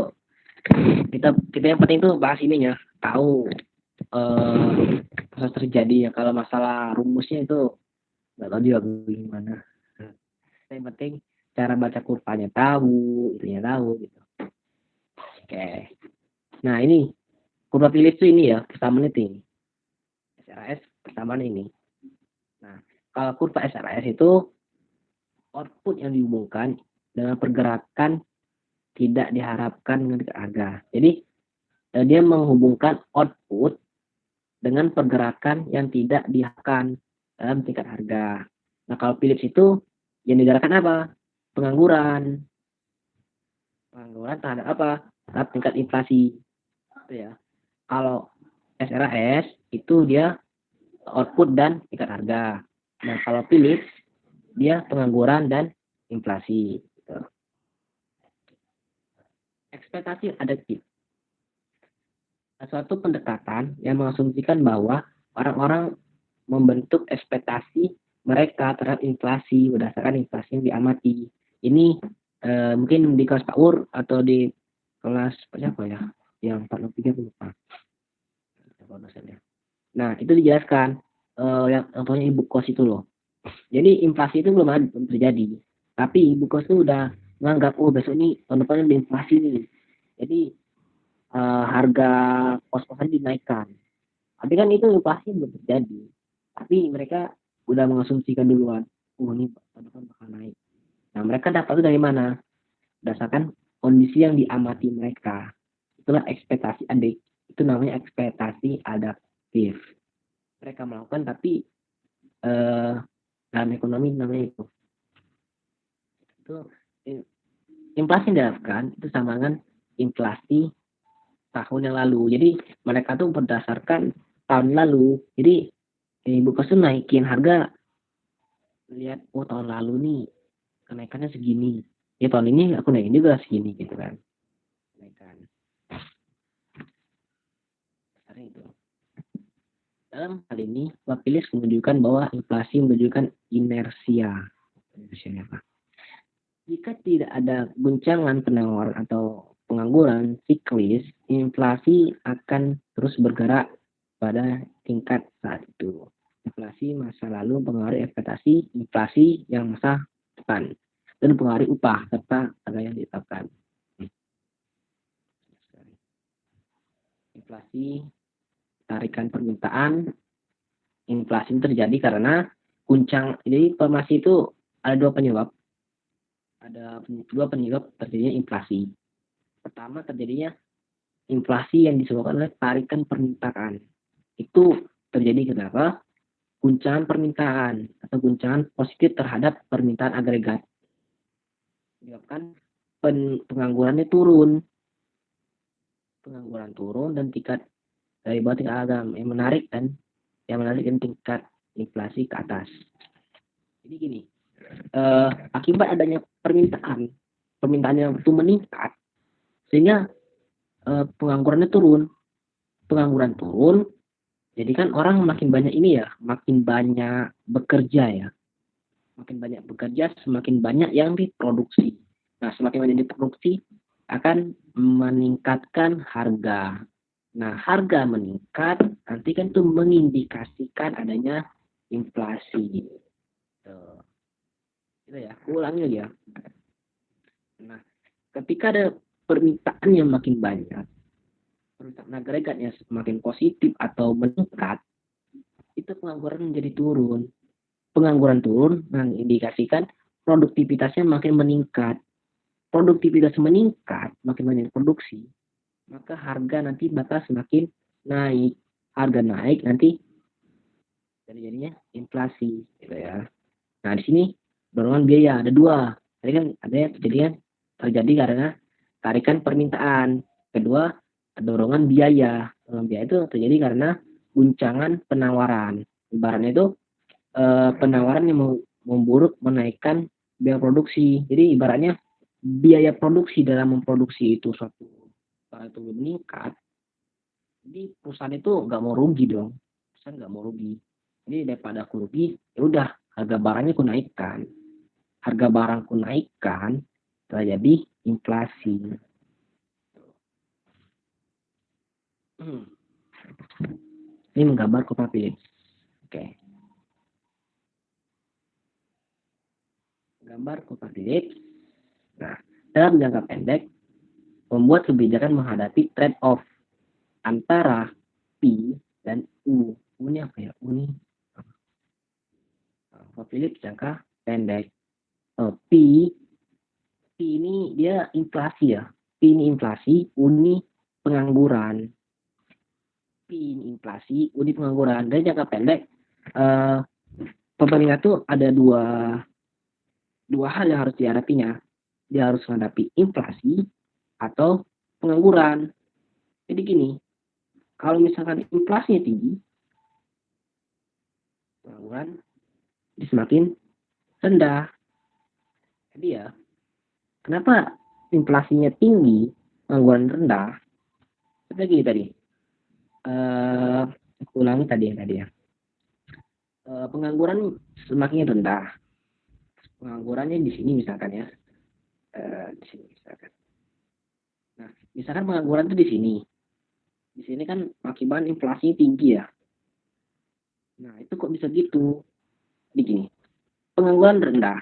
kita yang penting tuh bahas ininya, tahu proses terjadi ya. Kalau masalah rumusnya itu nggak tahu juga gimana. Yang penting cara baca kurvanya tahu, itunya tahu gitu. Oke. Nah ini kurva Phillips itu ini ya persamaan ini. SRAS persamaan ini. Nah kalau kurva SRAS itu output yang dihubungkan dengan pergerakan tidak diharapkan dengan harga. Jadi dia menghubungkan output dengan pergerakan yang tidak diharapkan dalam tingkat harga. Nah kalau Phillips itu yang digerakkan apa? Pengangguran terhadap apa? Terhadap tingkat inflasi. Itu ya. Kalau SRAS itu dia output dan tingkat harga. Nah kalau Phillips dia pengangguran dan inflasi. Gitu. Ekspektasi adaptif. Suatu pendekatan yang mengasumsikan bahwa orang-orang membentuk ekspektasi mereka terhadap inflasi berdasarkan inflasi yang diamati. Ini mungkin di kelas Pak Ur atau di kelas apa ya? Yang 43 aku lupa. Apa dosennya. Nah, itu dijelaskan yang punya ibu kos itu loh. Jadi inflasi itu belum terjadi. Tapi ibu kos itu udah menganggap, oh besok ini tahun depan ada inflasi nih. Jadi harga kos-kosan dinaikkan. Tapi kan itu inflasi belum terjadi. Tapi mereka udah mengasumsikan duluan, oh ini tahun depan bakal naik. Nah, mereka dapat itu dari mana? Berdasarkan kondisi yang diamati mereka. Itulah ekspektasi adik. Itu namanya ekspektasi adaptif. Mereka melakukan tapi dalam ekonomi namanya itu inflasi yang diharapkan itu sama dengan inflasi tahun yang lalu. Jadi mereka tuh berdasarkan tahun lalu. Jadi ibu kos tuh naikin harga, lihat oh tahun lalu nih kenaikannya segini. Ya tahun ini aku naikin juga segini gitu kan. Kenaikan. Itu. Dalam hal ini, Wapilis menunjukkan bahwa inflasi menunjukkan inersia. Inersia apa? Jika tidak ada guncangan penawaran atau pengangguran siklis, inflasi akan terus bergerak pada tingkat saat itu. Inflasi masa lalu mempengaruhi ekspektasi inflasi yang masa depan dan mempengaruhi upah serta harga yang ditetapkan. Inflasi, tarikan permintaan, inflasi terjadi karena guncang. Jadi informasi itu ada dua penyebab terjadinya inflasi. Pertama, terjadinya inflasi yang disebabkan oleh tarikan permintaan. Itu terjadi kenapa? Guncangan permintaan atau guncangan positif terhadap permintaan agregat. Menyebabkan penganggurannya turun. Pengangguran turun dan tingkat dari bawah tingkat agam yang menarik dan tingkat inflasi ke atas. Jadi gini, akibat adanya permintaan yang itu meningkat sehingga penganggurannya turun. Pengangguran turun, jadi kan orang makin banyak makin banyak bekerja ya. Makin banyak bekerja, semakin banyak yang diproduksi. Nah, semakin banyak diproduksi akan meningkatkan harga. Nah, harga meningkat, nanti kan itu mengindikasikan adanya inflasi. Itu ya, ulangi lagi ya. Nah, ketika ada permintaan yang makin banyak, permintaan agregatnya semakin positif atau meningkat, itu pengangguran menjadi turun. Pengangguran turun mengindikasikan produktivitasnya makin meningkat. Produktivitas meningkat, makin banyak produksi, maka harga nanti bakal semakin naik. Harga naik nanti jadinya inflasi, gitu ya. Nah, di sini dorongan biaya ada dua. Tadi kan ada yang terjadi karena tarikan permintaan. Kedua, dorongan biaya. Dorongan biaya itu terjadi karena guncangan penawaran. Ibaratnya itu penawaran yang memburuk menaikkan biaya produksi. Jadi ibaratnya biaya produksi dalam memproduksi itu suatu barang itu meningkat. Jadi perusahaan itu nggak mau rugi dong. Perusahaan nggak mau rugi. Jadi daripada aku rugi, ya udah harga barangnya aku naikkan. Harga barangku naikkan, terjadi inflasi. Ini menggambar Philips. Oke. Gambar Philips. Nah, dalam jangka pendek, membuat kebijakan menghadapi trade-off antara P dan U. U ini apa ya? U ini Philips jangka pendek. P ini dia inflasi ya. P ini inflasi, U ini pengangguran. P ini inflasi, U ini pengangguran. Dan jangka pendek, pemerintah tuh ada dua hal yang harus dihadapinya. Dia harus menghadapi inflasi atau pengangguran. Jadi gini, kalau misalkan inflasinya tinggi, pengangguran semakin rendah. Jadi ya, kenapa inflasinya tinggi, pengangguran rendah? Lagi tadi, ulangi tadi ya. Pengangguran semakin rendah. Penganggurannya di sini misalkan ya, di sini misalkan. Nah, Misalkan pengangguran itu di sini. Di sini kan akibat inflasi tinggi ya. Nah, itu kok bisa gitu? Jadi gini, pengangguran rendah.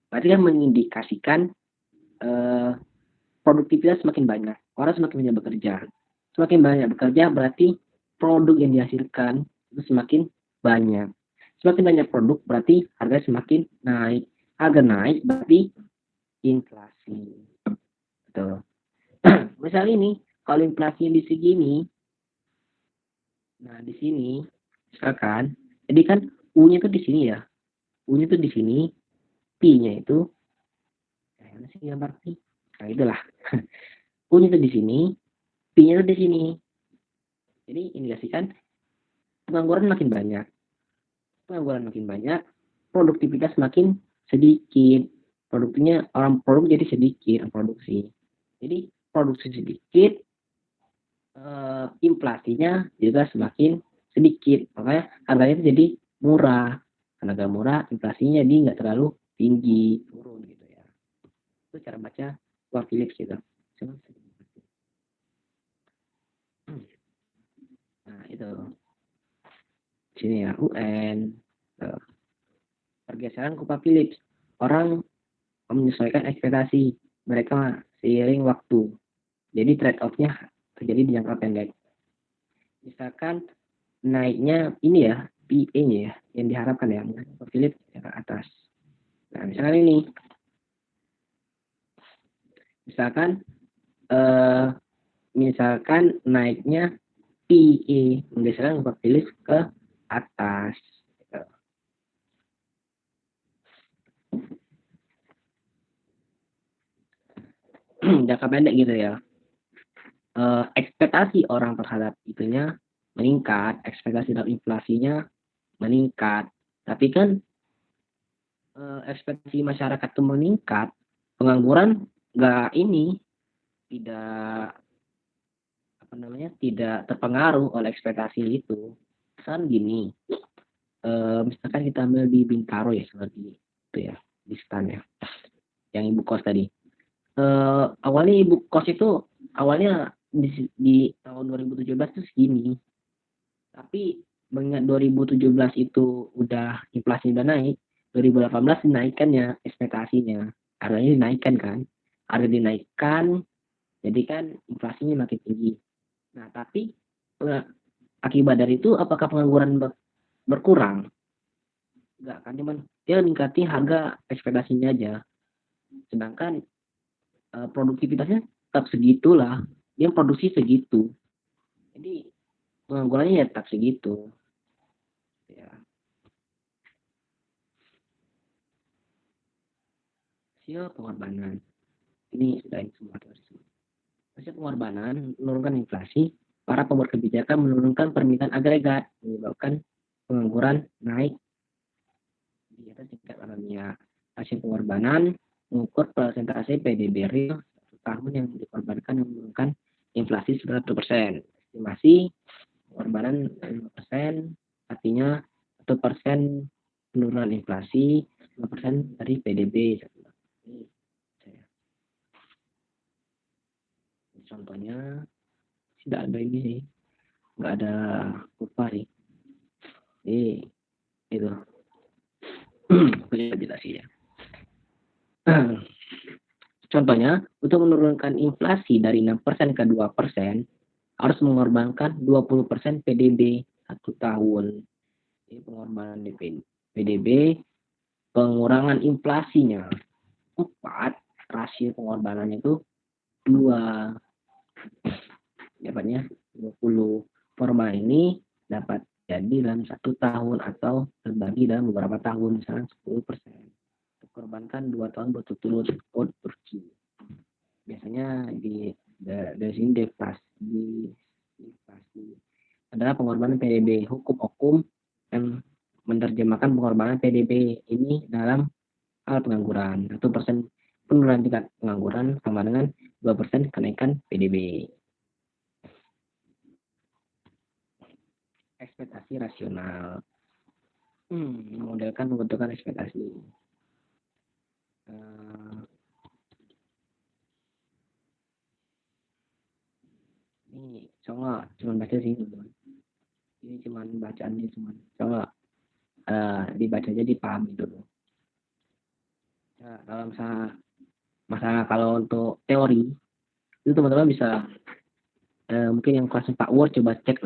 Berarti kan mengindikasikan eh, produktivitas semakin banyak. Orang semakin banyak bekerja. Semakin banyak bekerja berarti produk yang dihasilkan itu semakin banyak. Semakin banyak produk berarti harga semakin naik. Harga naik berarti inflasi. Betul. Misal ini, kalau inflasi di segini, nah di sini, misalkan, jadi kan U-nya tuh di sini ya. U-nya tuh di sini, P-nya itu, mana sih gambar P? Nah itulah. U-nya tuh di sini, P-nya tuh di sini. Jadi indikasikan pengangguran makin banyak. Pengangguran makin banyak, produktivitas makin sedikit. Produknya orang produk jadi sedikit produksi. Jadi produksi sedikit, inflasinya juga semakin sedikit. Makanya harganya itu jadi murah. Karena agak murah, inflasinya jadi nggak terlalu tinggi, turun gitu ya. Itu cara baca Wah Philips gitu. Nah itu sini ya UN. Pergeseran Kupa Philips. Orang menyesuaikan ekspektasi mereka seiring waktu. Jadi trade off-nya terjadi di jangka pendek. Misalkan naiknya ini ya, PE-nya ya, yang diharapkan ya, Philip ke atas. Nah, misalkan ini, misalkan eh, misalkan naiknya PE, menggeserkan Philip ke atas. Jangka pendek gitu ya. Ekspektasi orang terhadap itunya meningkat, ekspektasi terhadap inflasinya meningkat. Tapi kan ekspektasi masyarakat itu meningkat, pengangguran nggak ini tidak apa namanya tidak terpengaruh oleh ekspektasi itu. Kan gini, misalkan kita ambil di Bintaro ya seperti itu ya di stan ya, yang ibu kos tadi. Awalnya ibu kos itu awalnya di tahun 2017 itu segini, tapi mengingat 2017 itu udah inflasi udah naik, 2018 dinaikkannya ekspektasinya, harganya dinaikkan kan, harga dinaikkan, jadi kan inflasinya makin tinggi. Nah tapi akibat dari itu apakah pengangguran berkurang? Enggak kan, cuman dia meningkati harga ekspektasinya aja, sedangkan produktivitasnya tetap segitulah, dia produksi segitu, jadi penganggurannya ya tetap segitu ya. Hasil pengorbanan ini sudah semua hasil pengorbanan menurunkan inflasi, para pembuat kebijakan menurunkan permintaan agregat, menyebabkan pengangguran naik di atas tingkat alamiah. Hasil pengorbanan mengukur persentase PDB real satu tahun yang dikorbankan yang menurunkan inflasi 100%. Estimasi pengorbanan 5%, artinya 1% penurunan inflasi, 5% dari PDB. Contohnya tidak ada ini sih, nggak ada kurva sih. Jadi itu jelasnya. Contohnya, untuk menurunkan inflasi dari 6% ke 2%, harus mengorbankan 20% PDB satu tahun. Jadi pengorbanan PDB, pengurangan inflasinya 4, rasio pengorbanannya itu 2, dapatnya 20. Formal ini dapat jadi dalam satu tahun atau terbagi dalam beberapa tahun, misalnya 10%. Korbankan 2 tahun berturut-turut Turki. Biasanya dari sini deflasi adalah pengorbanan PDB. Hukum yang menerjemahkan pengorbanan PDB ini dalam hal pengangguran. 1% penurunan tingkat pengangguran sama dengan 2% kenaikan PDB. Ekspektasi rasional. Memodelkan pembentukan ekspektasi. Ini soalnya cuma baca sih teman. Ini cuma bacaannya cuma soalnya dibaca aja dipahami dulu. Nah, kalau masalah kalau untuk teori itu teman-teman bisa mungkin yang kelas Pak Word coba cek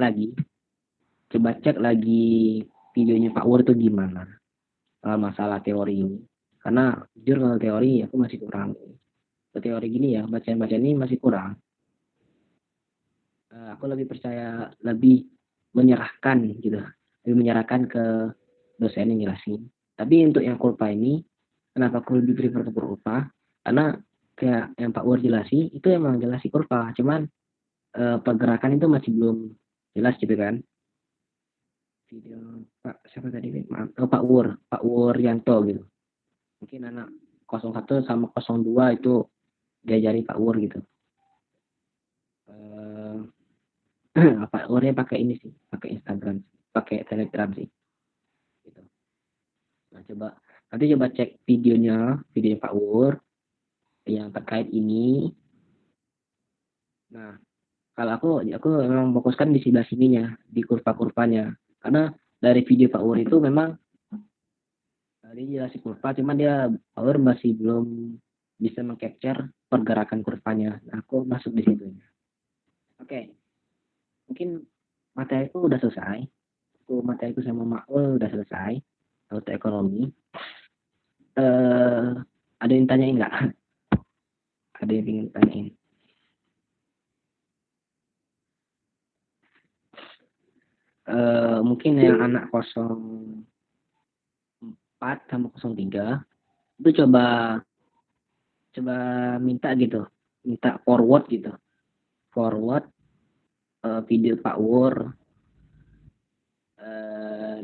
lagi videonya Pak Word itu gimana masalah teori ini. Karena jujur kalau teori aku masih kurang. Teori gini ya bacaan-bacaan ini masih kurang. Aku lebih percaya lebih menyerahkan gitu, lebih menyerahkan ke dosen yang jelasin. Tapi untuk yang kurva ini, kenapa aku lebih prefer ke kurva? Karena kayak yang Pak Wur jelasi itu emang jelasi kurva, cuman pergerakan itu masih belum jelas gitu kan. Video Pak siapa tadi? Maaf, oh, Pak Wur Yanto gitu. Mungkin anak 01 sama 02 itu diajari Pak Wur gitu. Pak Wurnya pakai ini sih, pakai Instagram, pakai Telegram sih. Gitu. Nah, nanti coba cek video Pak Wur yang terkait ini. Nah, kalau aku memang fokuskan di sebelah sininya, di kurva-kurvanya. Karena dari video Pak Wur itu memang dia jelasin kurva, cuman Pak Wur masih belum bisa mengcapture pergerakan kurvanya. Nah, aku masuk di situ. Oke, mungkin materiku udah selesai. Materiku sama Makul udah selesai. Untuk ekonomi. Ada yang tanyain nggak? Ada yang ingin tanyain? Mungkin yang anak 04 sama 03 itu coba minta gitu, minta forward gitu, forward video Pak Wur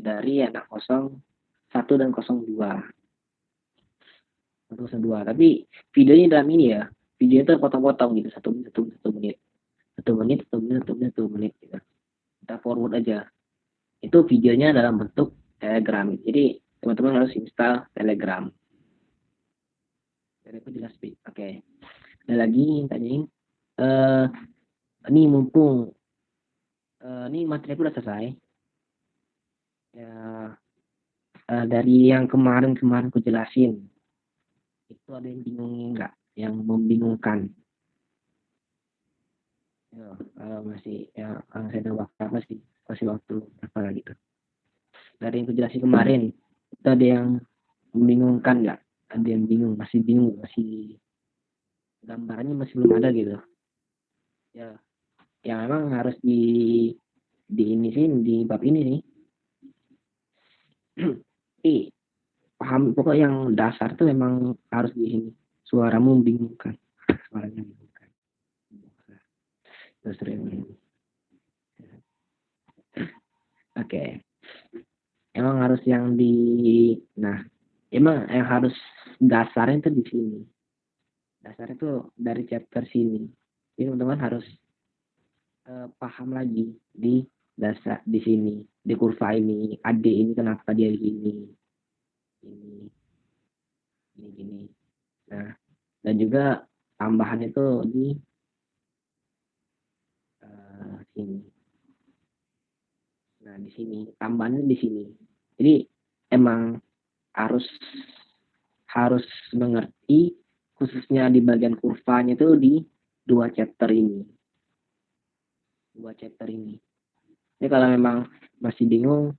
dari anak 01 dan 02. Tapi videonya dalam ini ya, video itu potong-potong gitu, satu menit gitu. Kita forward aja. Itu videonya dalam bentuk Telegram. Jadi teman-teman harus install Telegram. Jadi aku jelas Oke. Ada lagi yang tanyain. Ini mumpung ini materi aku udah selesai. Ya, dari yang kemarin aku jelasin, itu ada yang bingungnya nggak? Yang membingungkan? Ya, masih ya kalau saya ada waktu apa sih? Kasih waktu apa gitu. Dari yang aku jelasin kemarin, itu ada yang membingungkan nggak? Ada yang bingung, masih gambarannya masih belum ada gitu. Ya, yang memang harus di ini sih, di bab ini sih. Paham pokok yang dasar tuh memang harus di sini. Suaramu membingungkan. Suaranya membingungkan. Terus Oke. Emang harus yang nah, emang yang harus dasarnya itu di sini. Dasarnya itu dari chapter sini. Jadi teman-teman harus paham lagi di dasar di sini, di kurva ini, AD ini kenapa dia gini, gini. Nah, dan juga tambahan itu di sini. Nah, di sini tambahannya di sini. Jadi emang harus harus mengerti khususnya di bagian kurvanya itu di dua chapter ini. Jadi kalau memang masih bingung,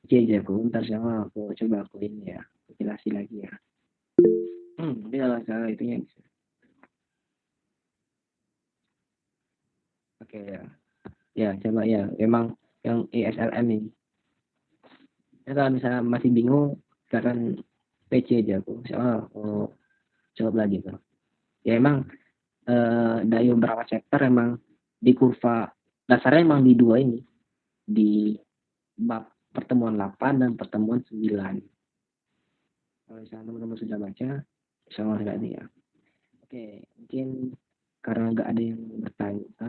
aja aku ntar sama aku coba aku ini ya, jelasin lagi ya. Tapi kalau itunya bisa. Oke ya. Ya, coba ya. Memang yang ESLM ini. Ya, kalau misalnya masih bingung, silakan PC aja aku. Soalnya aku coba lagi tuh. Ya emang dari beberapa chapter emang di kurva dasarnya emang di dua ini. Di bab pertemuan 8 dan pertemuan 9. Kalau misalnya teman-teman sudah baca, sama sekali ya. Oke, mungkin karena nggak ada yang bertanya,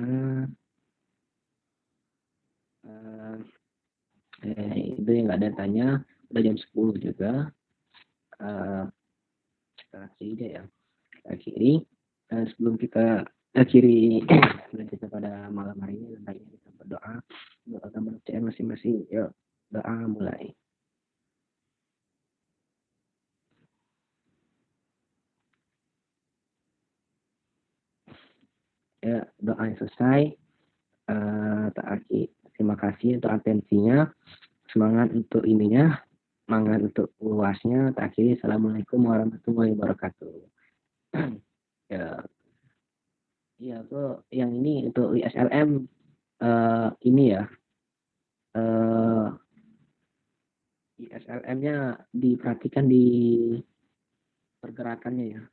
itu yang nggak ada yang tanya, udah jam 10 juga. Kita akhiri ya. Kita akhiri. Sebelum kita akhiri bulan kita pada malam hari ini, hendaknya kita berdoa, doakan bacaan masing-masing. Yuk, doa mulai. Ya, doa yang selesai. Tak Aki, terima kasih untuk atensinya, semangat untuk ininya, semangat untuk luasnya. Tak Aki, assalamualaikum warahmatullahi wabarakatuh. Ya, iya tuh yang ini untuk ISLM ini ya, eh ISLM-nya diperhatikan di pergerakannya ya.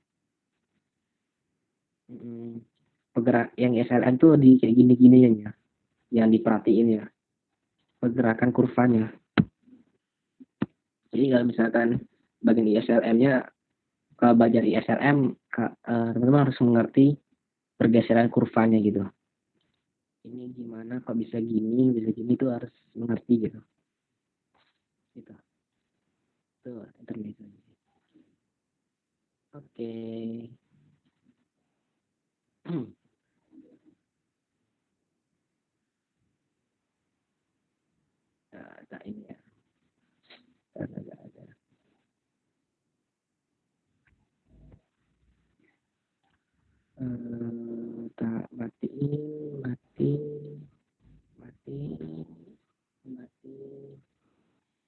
Pergerak yang ISLM tuh di kayak gini-gini ya, yang diperhatiin ya, pergerakan kurvanya. Jadi kalau misalkan bagian ISLM-nya, kalau belajar ISLM, teman-teman harus mengerti pergeseran kurvanya gitu. Ini gimana kok bisa gini tuh harus mengerti gitu. Gitu. Tuh, intermezzo. Oke. Nah, ini ya. Ada. Tak matiin, mati,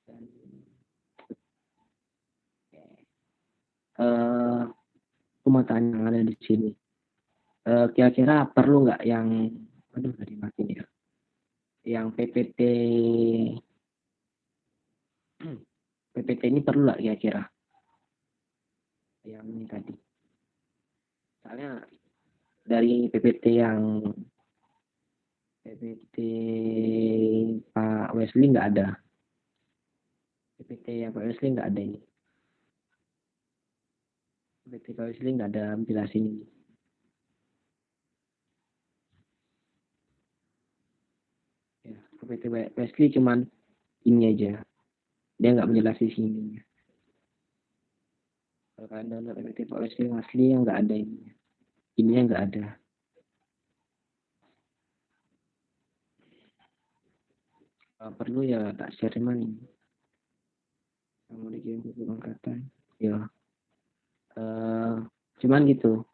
dan pemetaan yang ada di sini. Kira-kira perlu nggak yang, aduh tadi matiin ya, yang PPT ini perlu nggak kira-kira? Yang ini tadi. Soalnya dari PPT Pak Wesley nggak ada. PPT yang Pak Wesley nggak ada ini. PPT Pak Wesley nggak ada jelasin ini. Ya, PPT Wesley cuman ini aja. Dia nggak menjelaskan sini. Kalau kalian download PPT Pak Wesley asli yang nggak ada ini. Ininya nggak ada. Kalau perlu ya tak share mana ini. Kamu dikirim ke angkatan. Ya. Cuman gitu.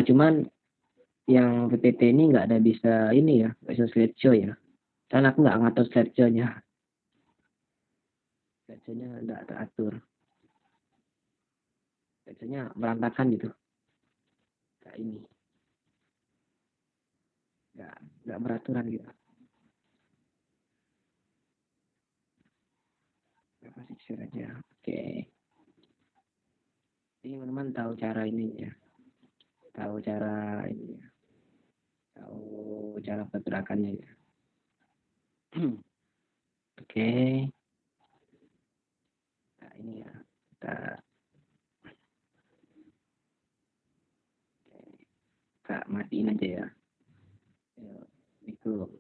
Cuman yang PPT ini nggak ada bisa ini ya, nggak bisa slideshow ya. Karena aku nggak ngatur slideshow-nya. Slideshow-nya nggak teratur. Slideshow-nya berantakan gitu. Kayak ini. Nggak beraturan gitu. Pasti share aja. Oke. Ini teman-teman tahu cara ini ya. Tahu cara ini ya. Tahu cara pergerakannya ya. Oke. Nah ini ya. Kita matiin aja ya. Itu